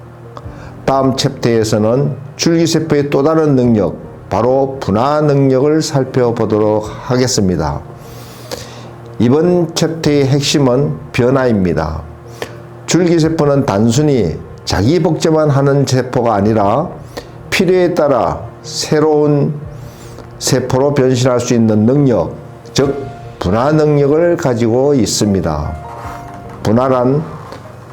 다음 챕터에서는 줄기세포의 또 다른 능력, 바로 분화 능력을 살펴보도록 하겠습니다. 이번 챕터의 핵심은 변화입니다. 줄기세포는 단순히 자기 복제만 하는 세포가 아니라 필요에 따라 새로운 세포로 변신할 수 있는 능력, 즉 분화 능력을 가지고 있습니다. 분화란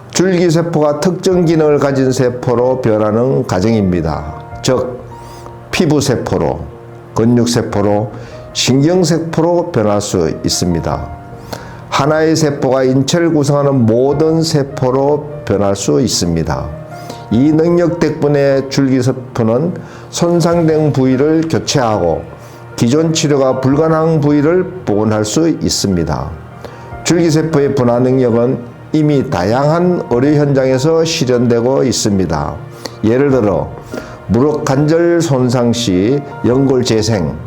줄기세포가 특정 기능을 가진 세포로 변하는 과정입니다. 즉 피부세포로, 근육세포로, 신경세포로 변할 수 있습니다. 하나의 세포가 인체를 구성하는 모든 세포로 변할 수 있습니다. 이 능력 덕분에 줄기세포는 손상된 부위를 교체하고 기존 치료가 불가능한 부위를 복원할 수 있습니다. 줄기세포의 분화 능력은 이미 다양한 의료 현장에서 실현되고 있습니다. 예를 들어 무릎 관절 손상 시 연골 재생,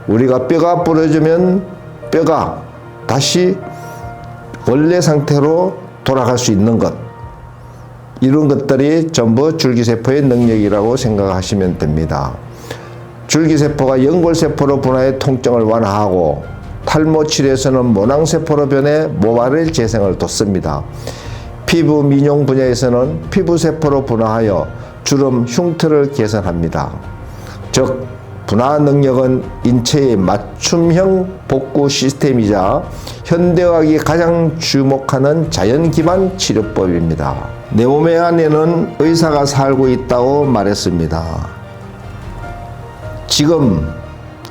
우리가 뼈가 부러지면 뼈가 다시 원래 상태로 돌아갈 수 있는 것, 이런 것들이 전부 줄기세포의 능력이라고 생각하시면 됩니다. 줄기세포가 연골세포로 분화해 통증을 완화하고 탈모 치료에서는 모낭세포로 변해 모발의 재생을 돕습니다. 피부 미용 분야에서는 피부세포로 분화하여 주름 흉터를 개선합니다. 즉 분화 능력은 인체의 맞춤형 복구 시스템이자 현대의학이 가장 주목하는 자연 기반 치료법입니다. 내 몸의 안에는 의사가 살고 있다고 말했습니다. 지금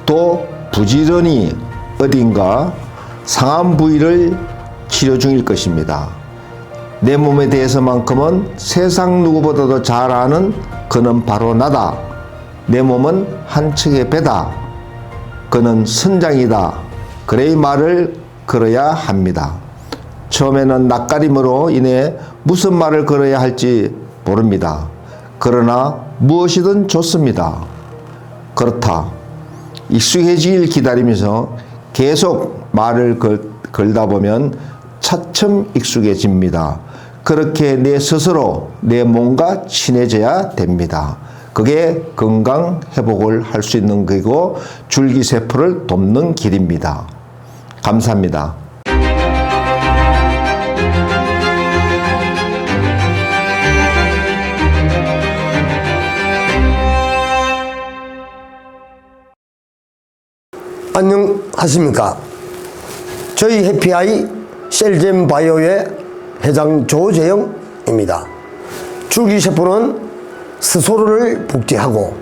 또 부지런히 어딘가 상한 부위를 치료 중일 것입니다. 내 몸에 대해서만큼은 세상 누구보다도 잘 아는 그는 바로 나다. 내 몸은 한 척의 배다. 그는 선장이다. 그의 말을 걸어야 합니다. 처음에는 낯가림으로 인해 무슨 말을 걸어야 할지 모릅니다. 그러나 무엇이든 좋습니다. 그렇다. 익숙해지길 기다리면서 계속 말을 걸다 보면 차츰 익숙해집니다. 그렇게 내 스스로 내 몸과 친해져야 됩니다. 그게 건강 회복을 할 수 있는 길이고 줄기세포를 돕는 길입니다. 감사합니다. 안녕하십니까. 저희 해피아이 셀젠 바이오의 회장 조재영입니다. 줄기세포는 스스로를 복제하고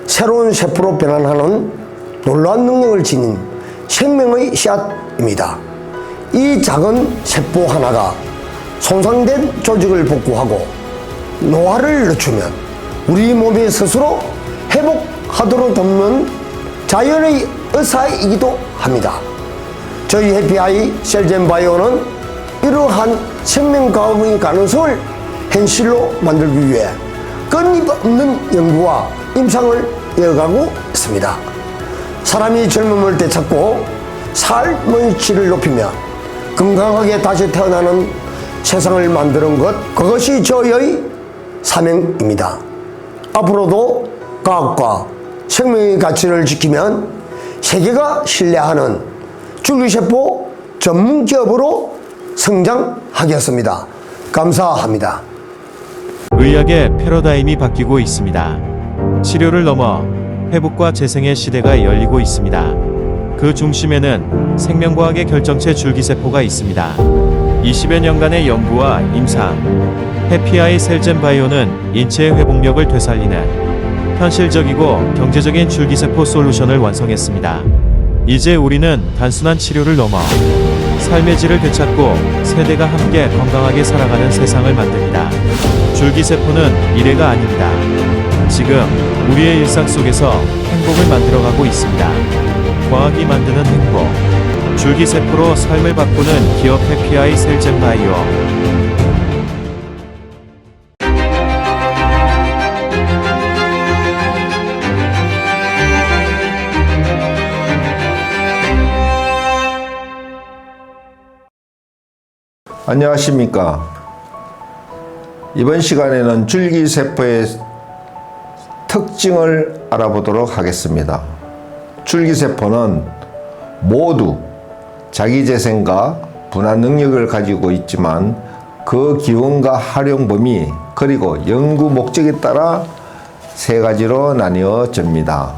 새로운 세포로 변환하는 놀라운 능력을 지닌 생명의 씨앗입니다. 이 작은 세포 하나가 손상된 조직을 복구하고 노화를 늦추면 우리 몸이 스스로 회복하도록 돕는 자연의 의사이기도 합니다. 저희 해피아이 셀젠 바이오는 이러한 생명과학의 가능성을 현실로 만들기 위해 끊임없는 연구와 임상을 이어가고 있습니다. 사람이 젊음을 되찾고 삶의 질을 높이며 건강하게 다시 태어나는 세상을 만드는 것, 그것이 저희의 사명입니다. 앞으로도 과학과 생명의 가치를 지키면 세계가 신뢰하는 줄기세포 전문 기업으로 성장하겠습니다. 감사합니다. 의학의 패러다임이 바뀌고 있습니다. 치료를 넘어 회복과 재생의 시대가 열리고 있습니다. 그 중심에는 생명과학의 결정체 줄기세포가 있습니다. 20여 년간의 연구와 임상, 해피아이 셀젠 바이오는 인체의 회복력을 되살리는 현실적이고 경제적인 줄기세포 솔루션을 완성했습니다. 이제 우리는 단순한 치료를 넘어 삶의 질을 되찾고 세대가 함께 건강하게 살아가는 세상을 만듭니다. 줄기세포는 미래가 아닙니다. 지금 우리의 일상 속에서 행복을 만들어가고 있습니다. 과학이 만드는 행복, 줄기세포로 삶을 바꾸는 기업 해피아이 셀젠 바이오. 안녕하십니까. 이번 시간에는 줄기세포의 특징을 알아보도록 하겠습니다. 줄기세포는 모두 자기재생과 분화 능력을 가지고 있지만 그 기원과 활용 범위 그리고 연구 목적에 따라 세 가지로 나뉘어집니다.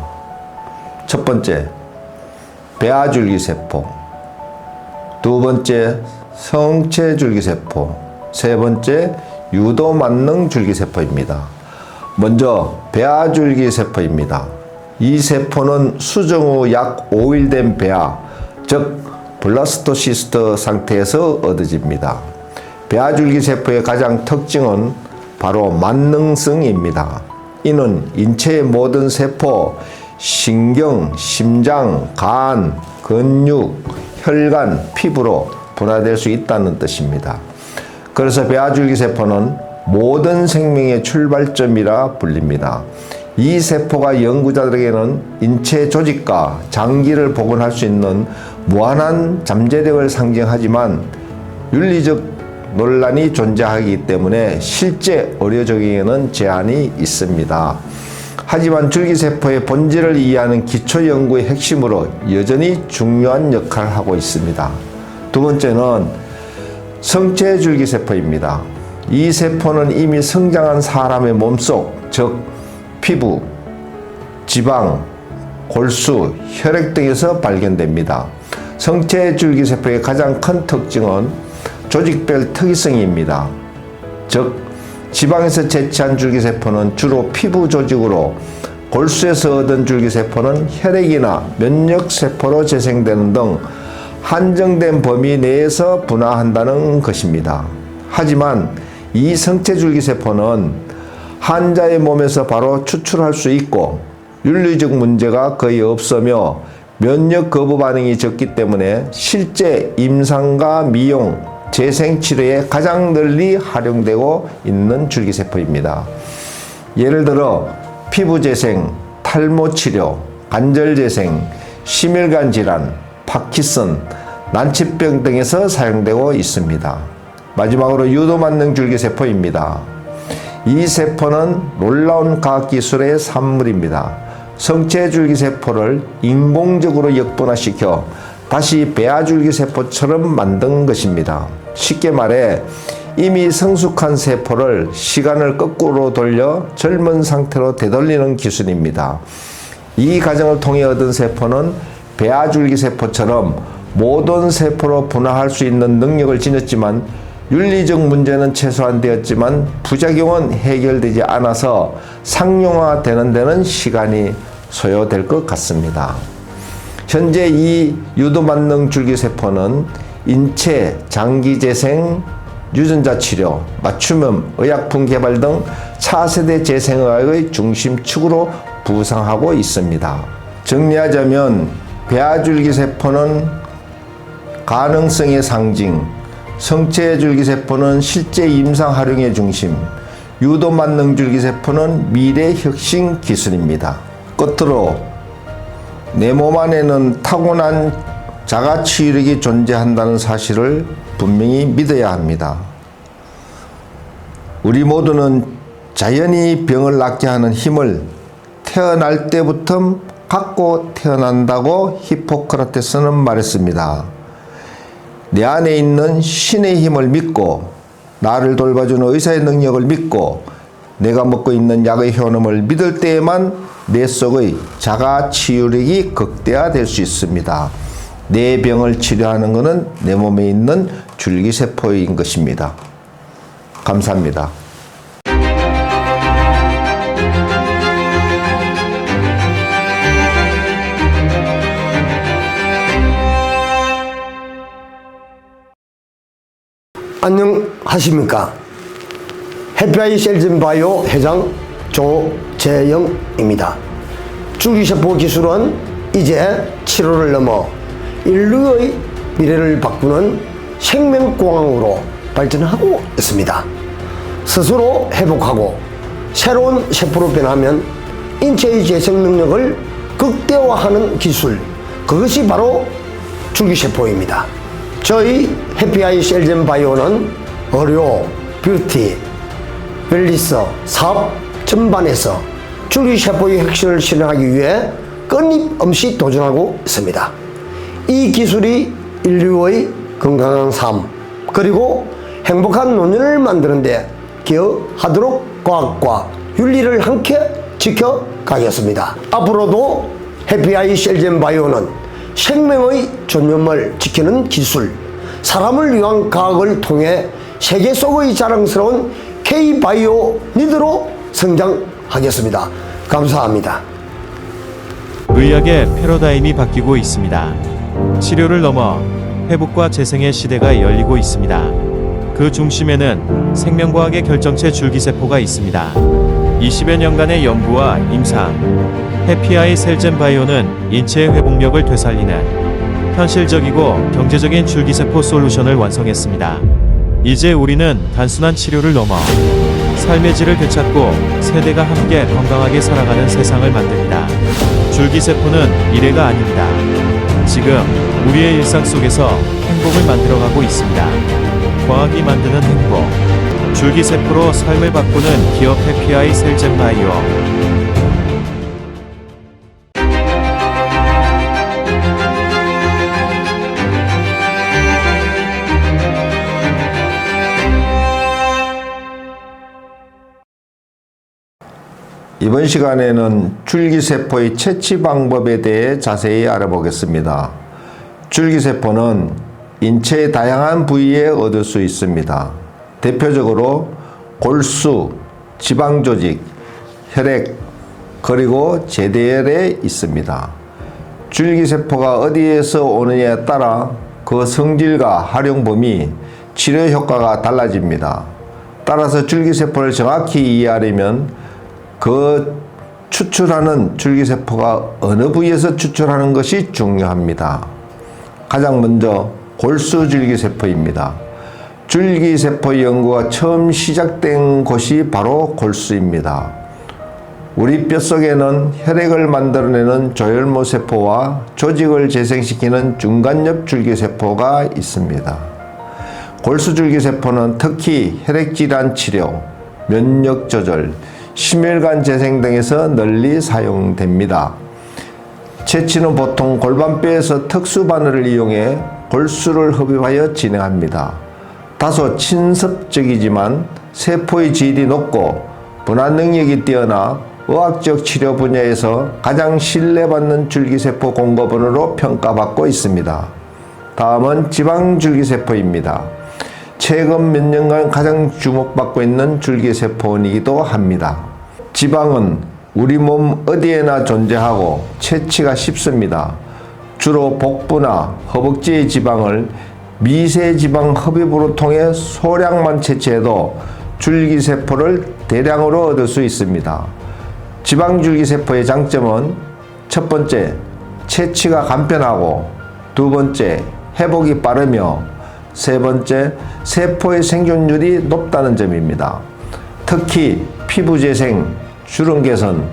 첫 번째, 배아줄기세포. 두 번째, 성체줄기세포. 세 번째, 유도만능 줄기세포입니다. 먼저 배아줄기세포입니다. 이 세포는 수정 후 약 5일 된 배아, 즉 블라스토시스트 상태에서 얻어집니다. 배아줄기세포의 가장 특징은 바로 만능성입니다. 이는 인체의 모든 세포, 신경, 심장, 간, 근육, 혈관, 피부로 분화될 수 있다는 뜻입니다. 그래서 배아줄기세포는 모든 생명의 출발점이라 불립니다. 이 세포가 연구자들에게는 인체 조직과 장기를 복원할 수 있는 무한한 잠재력을 상징하지만 윤리적 논란이 존재하기 때문에 실제 의료 적용에는 제한이 있습니다. 하지만 줄기세포의 본질을 이해하는 기초 연구의 핵심으로 여전히 중요한 역할을 하고 있습니다. 두 번째는 성체 줄기세포입니다. 이 세포는 이미 성장한 사람의 몸속, 즉 피부, 지방, 골수, 혈액 등에서 발견됩니다. 성체 줄기세포의 가장 큰 특징은 조직별 특이성입니다. 즉 지방에서 채취한 줄기세포는 주로 피부 조직으로, 골수에서 얻은 줄기세포는 혈액이나 면역세포로 재생되는 등 한정된 범위 내에서 분화한다는 것입니다. 하지만 이 성체 줄기세포는 환자의 몸에서 바로 추출할 수 있고 윤리적 문제가 거의 없으며 면역 거부 반응이 적기 때문에 실제 임상과 미용, 재생치료에 가장 널리 활용되고 있는 줄기세포입니다. 예를 들어 피부재생, 탈모치료, 관절재생, 심혈관 질환, 파킨슨, 난치병 등에서 사용되고 있습니다. 마지막으로 유도만능 줄기세포입니다. 이 세포는 놀라운 과학기술의 산물입니다. 성체 줄기세포를 인공적으로 역분화시켜 다시 배아줄기세포처럼 만든 것입니다. 쉽게 말해 이미 성숙한 세포를 시간을 거꾸로 돌려 젊은 상태로 되돌리는 기술입니다. 이 과정을 통해 얻은 세포는 배아줄기세포처럼 모든 세포로 분화할 수 있는 능력을 지녔지만 윤리적 문제는 최소화되었지만 부작용은 해결되지 않아서 상용화되는 데는 시간이 소요될 것 같습니다. 현재 이 유도만능 줄기세포는 인체, 장기재생, 유전자 치료, 맞춤형 의약품 개발 등 차세대 재생의학의 중심축으로 부상하고 있습니다. 정리하자면 배아줄기세포는 가능성의 상징, 성체 줄기세포는 실제 임상 활용의 중심, 유도만능 줄기세포는 미래 혁신 기술입니다. 끝으로 내 몸 안에는 타고난 자가치유력이 존재한다는 사실을 분명히 믿어야 합니다. 우리 모두는 자연히 병을 낫게 하는 힘을 태어날 때부터 갖고 태어난다고 히포크라테스는 말했습니다. 내 안에 있는 신의 힘을 믿고 나를 돌봐주는 의사의 능력을 믿고 내가 먹고 있는 약의 효능을 믿을 때에만 내 속의 자가치유력이 극대화될 수 있습니다. 내 병을 치료하는 것은 내 몸에 있는 줄기세포인 것입니다. 감사합니다. 안녕하십니까. 해피아이 셀젠바이오 회장 조재영입니다. 줄기세포 기술은 이제 치료를 넘어 인류의 미래를 바꾸는 생명공학으로 발전하고 있습니다. 스스로 회복하고 새로운 세포로 변하면 인체의 재생 능력을 극대화하는 기술, 그것이 바로 줄기세포입니다. 저희 해피아이 셀젠바이오는 의료, 뷰티, 웰니스 사업 전반에서 줄기세포의 혁신을 실현하기 위해 끊임없이 도전하고 있습니다. 이 기술이 인류의 건강한 삶 그리고 행복한 노년을 만드는 데 기여하도록 과학과 윤리를 함께 지켜가겠습니다. 앞으로도 해피아이 셀젠바이오는 생명의 존엄을 지키는 기술, 사람을 위한 과학을 통해 세계 속의 자랑스러운 K-바이오 리더로 성장하겠습니다. 감사합니다. 의학의 패러다임이 바뀌고 있습니다. 치료를 넘어 회복과 재생의 시대가 열리고 있습니다. 그 중심에는 생명과학의 결정체 줄기세포가 있습니다. 20여 년간의 연구와 임상, 해피아이 셀젠바이오는 인체의 회복력을 되살리는 현실적이고 경제적인 줄기세포 솔루션을 완성했습니다. 이제 우리는 단순한 치료를 넘어 삶의 질을 되찾고 세대가 함께 건강하게 살아가는 세상을 만듭니다. 줄기세포는 미래가 아닙니다. 지금 우리의 일상 속에서 행복을 만들어가고 있습니다. 과학이 만드는 행복, 줄기세포로 삶을 바꾸는 기업 해피아이 셀젠바이오. 이번 시간에는 줄기세포의 채취 방법에 대해 자세히 알아보겠습니다. 줄기세포는 인체의 다양한 부위에 얻을 수 있습니다. 대표적으로 골수, 지방조직, 혈액, 그리고 제대혈에 있습니다. 줄기세포가 어디에서 오느냐에 따라 그 성질과 활용 범위, 치료 효과가 달라집니다. 따라서 줄기세포를 정확히 이해하려면 그 추출하는 줄기세포가 어느 부위에서 추출하는 것이 중요합니다. 가장 먼저 골수 줄기세포입니다. 줄기세포 연구가 처음 시작된 곳이 바로 골수입니다. 우리 뼛속에는 혈액을 만들어내는 조혈모 세포와 조직을 재생시키는 중간엽 줄기세포가 있습니다. 골수 줄기세포는 특히 혈액질환 치료, 면역 조절, 심혈관 재생 등에서 널리 사용됩니다. 채취는 보통 골반뼈에서 특수 바늘을 이용해 골수를 흡입하여 진행합니다. 다소 친습적이지만 세포의 질이 높고 분화 능력이 뛰어나 의학적 치료 분야에서 가장 신뢰받는 줄기세포 공급원으로 평가받고 있습니다. 다음은 지방줄기세포입니다. 최근 몇 년간 가장 주목받고 있는 줄기세포이기도 합니다. 지방은 우리 몸 어디에나 존재하고 채취가 쉽습니다. 주로 복부나 허벅지의 지방을 미세지방 흡입으로 통해 소량만 채취해도 줄기세포를 대량으로 얻을 수 있습니다. 지방줄기세포의 장점은 첫 번째, 채취가 간편하고 두 번째, 회복이 빠르며 세 번째, 세포의 생존율이 높다는 점입니다. 특히 피부 재생, 주름 개선,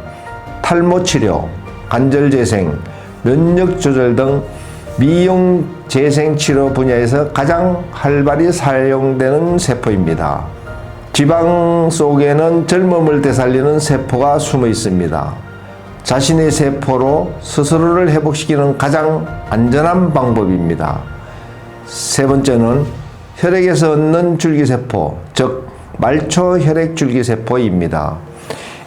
탈모 치료, 관절 재생, 면역 조절 등 미용 재생 치료 분야에서 가장 활발히 사용되는 세포입니다. 지방 속에는 젊음을 되살리는 세포가 숨어 있습니다. 자신의 세포로 스스로를 회복시키는 가장 안전한 방법입니다. 세 번째는 혈액에서 얻는 줄기세포, 즉 말초 혈액 줄기세포입니다.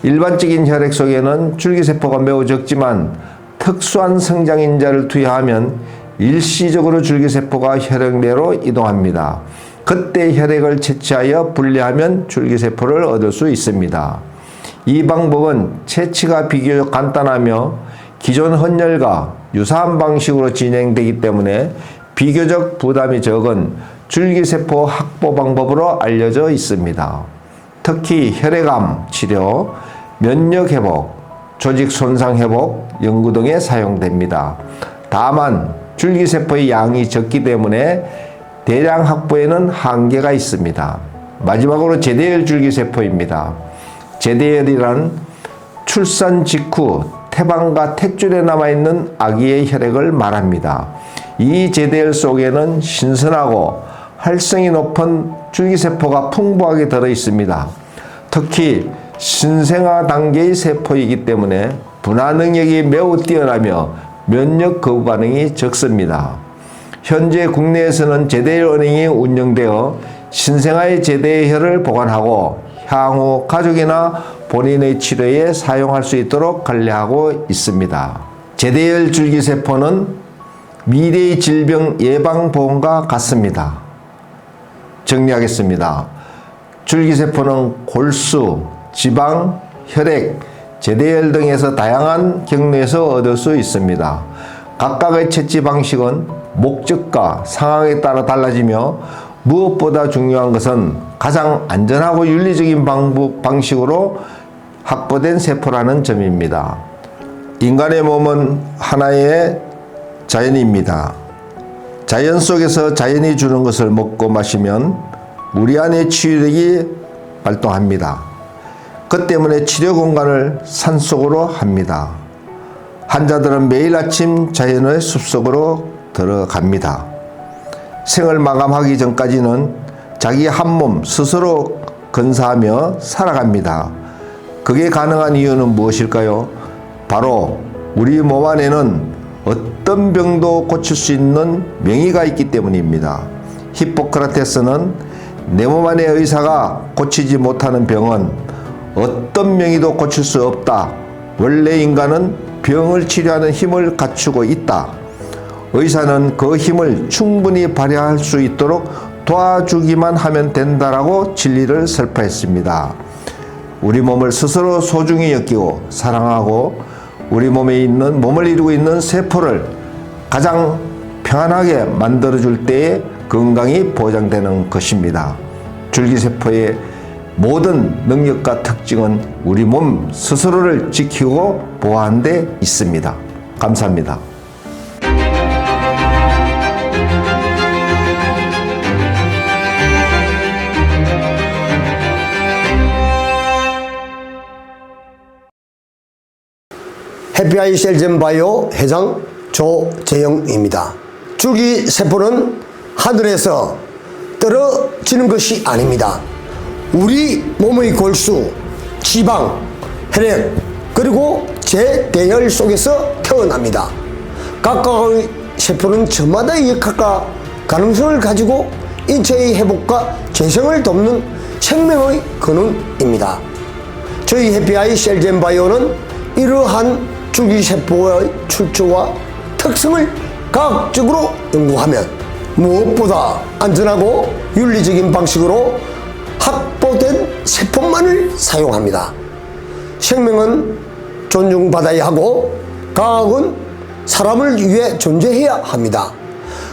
일반적인 혈액 속에는 줄기세포가 매우 적지만 특수한 성장인자를 투여하면 일시적으로 줄기세포가 혈액 내로 이동합니다. 그때 혈액을 채취하여 분리하면 줄기세포를 얻을 수 있습니다. 이 방법은 채취가 비교적 간단하며 기존 헌혈과 유사한 방식으로 진행되기 때문에 비교적 부담이 적은 줄기세포 확보 방법으로 알려져 있습니다. 특히 혈액암 치료, 면역 회복, 조직 손상 회복 연구 등에 사용됩니다. 다만 줄기세포의 양이 적기 때문에 대량 확보에는 한계가 있습니다. 마지막으로 제대혈 줄기세포입니다. 제대혈이란 출산 직후 태방과 탯줄에 남아있는 아기의 혈액을 말합니다. 이 제대혈 속에는 신선하고 활성이 높은 줄기세포가 풍부하게 들어 있습니다. 특히 신생아 단계의 세포이기 때문에 분화 능력이 매우 뛰어나며 면역 거부 반응이 적습니다. 현재 국내에서는 제대혈 은행이 운영되어 신생아의 제대혈을 보관하고 향후 가족이나 본인의 치료에 사용할 수 있도록 관리하고 있습니다. 제대혈 줄기세포는 미래의 질병 예방 보험과 같습니다. 정리하겠습니다. 줄기세포는 골수, 지방, 혈액, 제대혈 등에서 다양한 경로에서 얻을 수 있습니다. 각각의 채취 방식은 목적과 상황에 따라 달라지며 무엇보다 중요한 것은 가장 안전하고 윤리적인 방식으로 확보된 세포라는 점입니다. 인간의 몸은 하나의 자연입니다. 자연 속에서 자연이 주는 것을 먹고 마시면 우리 안의 치유력이 발동합니다. 그 때문에 치료 공간을 산속으로 합니다. 환자들은 매일 아침 자연의 숲속으로 들어갑니다. 생을 마감하기 전까지는 자기 한 몸 스스로 건사하며 살아갑니다. 그게 가능한 이유는 무엇일까요? 바로 우리 몸 안에는 어떤 병도 고칠 수 있는 명의가 있기 때문입니다. 히포크라테스는 내 몸 안의 의사가 고치지 못하는 병은 어떤 명의도 고칠 수 없다. 원래 인간은 병을 치료하는 힘을 갖추고 있다. 의사는 그 힘을 충분히 발휘할 수 있도록 도와주기만 하면 된다라고 진리를 설파했습니다. 우리 몸을 스스로 소중히 여기고 사랑하고 우리 몸에 있는 몸을 이루고 있는 세포를 가장 평안하게 만들어줄 때에 건강이 보장되는 것입니다. 줄기세포의 모든 능력과 특징은 우리 몸 스스로를 지키고 보호하는 데 있습니다. 감사합니다. 해피아이 셀젠바이오 회장 조재영입니다. 줄기세포는 하늘에서 떨어지는 것이 아닙니다. 우리 몸의 골수, 지방, 혈액, 그리고 제대혈 속에서 태어납니다. 각각의 세포는 저마다의 역할과 가능성을 가지고 인체의 회복과 재생을 돕는 생명의 근원입니다. 저희 해피아이 셀젠바이오는 이러한 줄기세포의 출처와 특성을 과학적으로 연구하면 무엇보다 안전하고 윤리적인 방식으로 확보된 세포만을 사용합니다. 생명은 존중받아야 하고 과학은 사람을 위해 존재해야 합니다.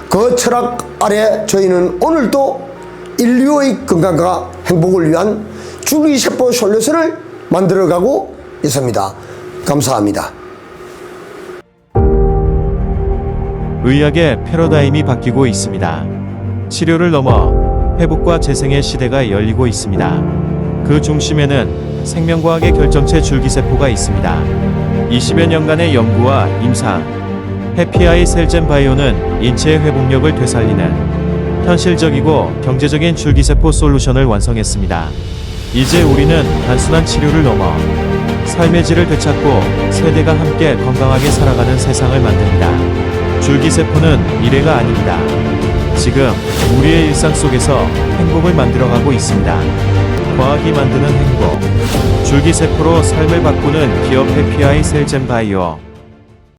그 철학 아래 저희는 오늘도 인류의 건강과 행복을 위한 줄기세포 솔루션을 만들어가고 있습니다. 감사합니다. 의학의 패러다임이 바뀌고 있습니다. 치료를 넘어 회복과 재생의 시대가 열리고 있습니다. 그 중심에는 생명과학의 결정체 줄기세포가 있습니다. 20여 년간의 연구와 임상, 해피아이 셀젠바이오는 인체의 회복력을 되살리는 현실적이고 경제적인 줄기세포 솔루션을 완성했습니다. 이제 우리는 단순한 치료를 넘어 삶의 질을 되찾고 세대가 함께 건강하게 살아가는 세상을 만듭니다. 줄기세포는 미래가 아닙니다. 지금 우리의 일상 속에서 행복을 만들어가고 있습니다. 과학이 만드는 행복. 줄기세포로 삶을 바꾸는 기업 해피아이 셀젠바이오.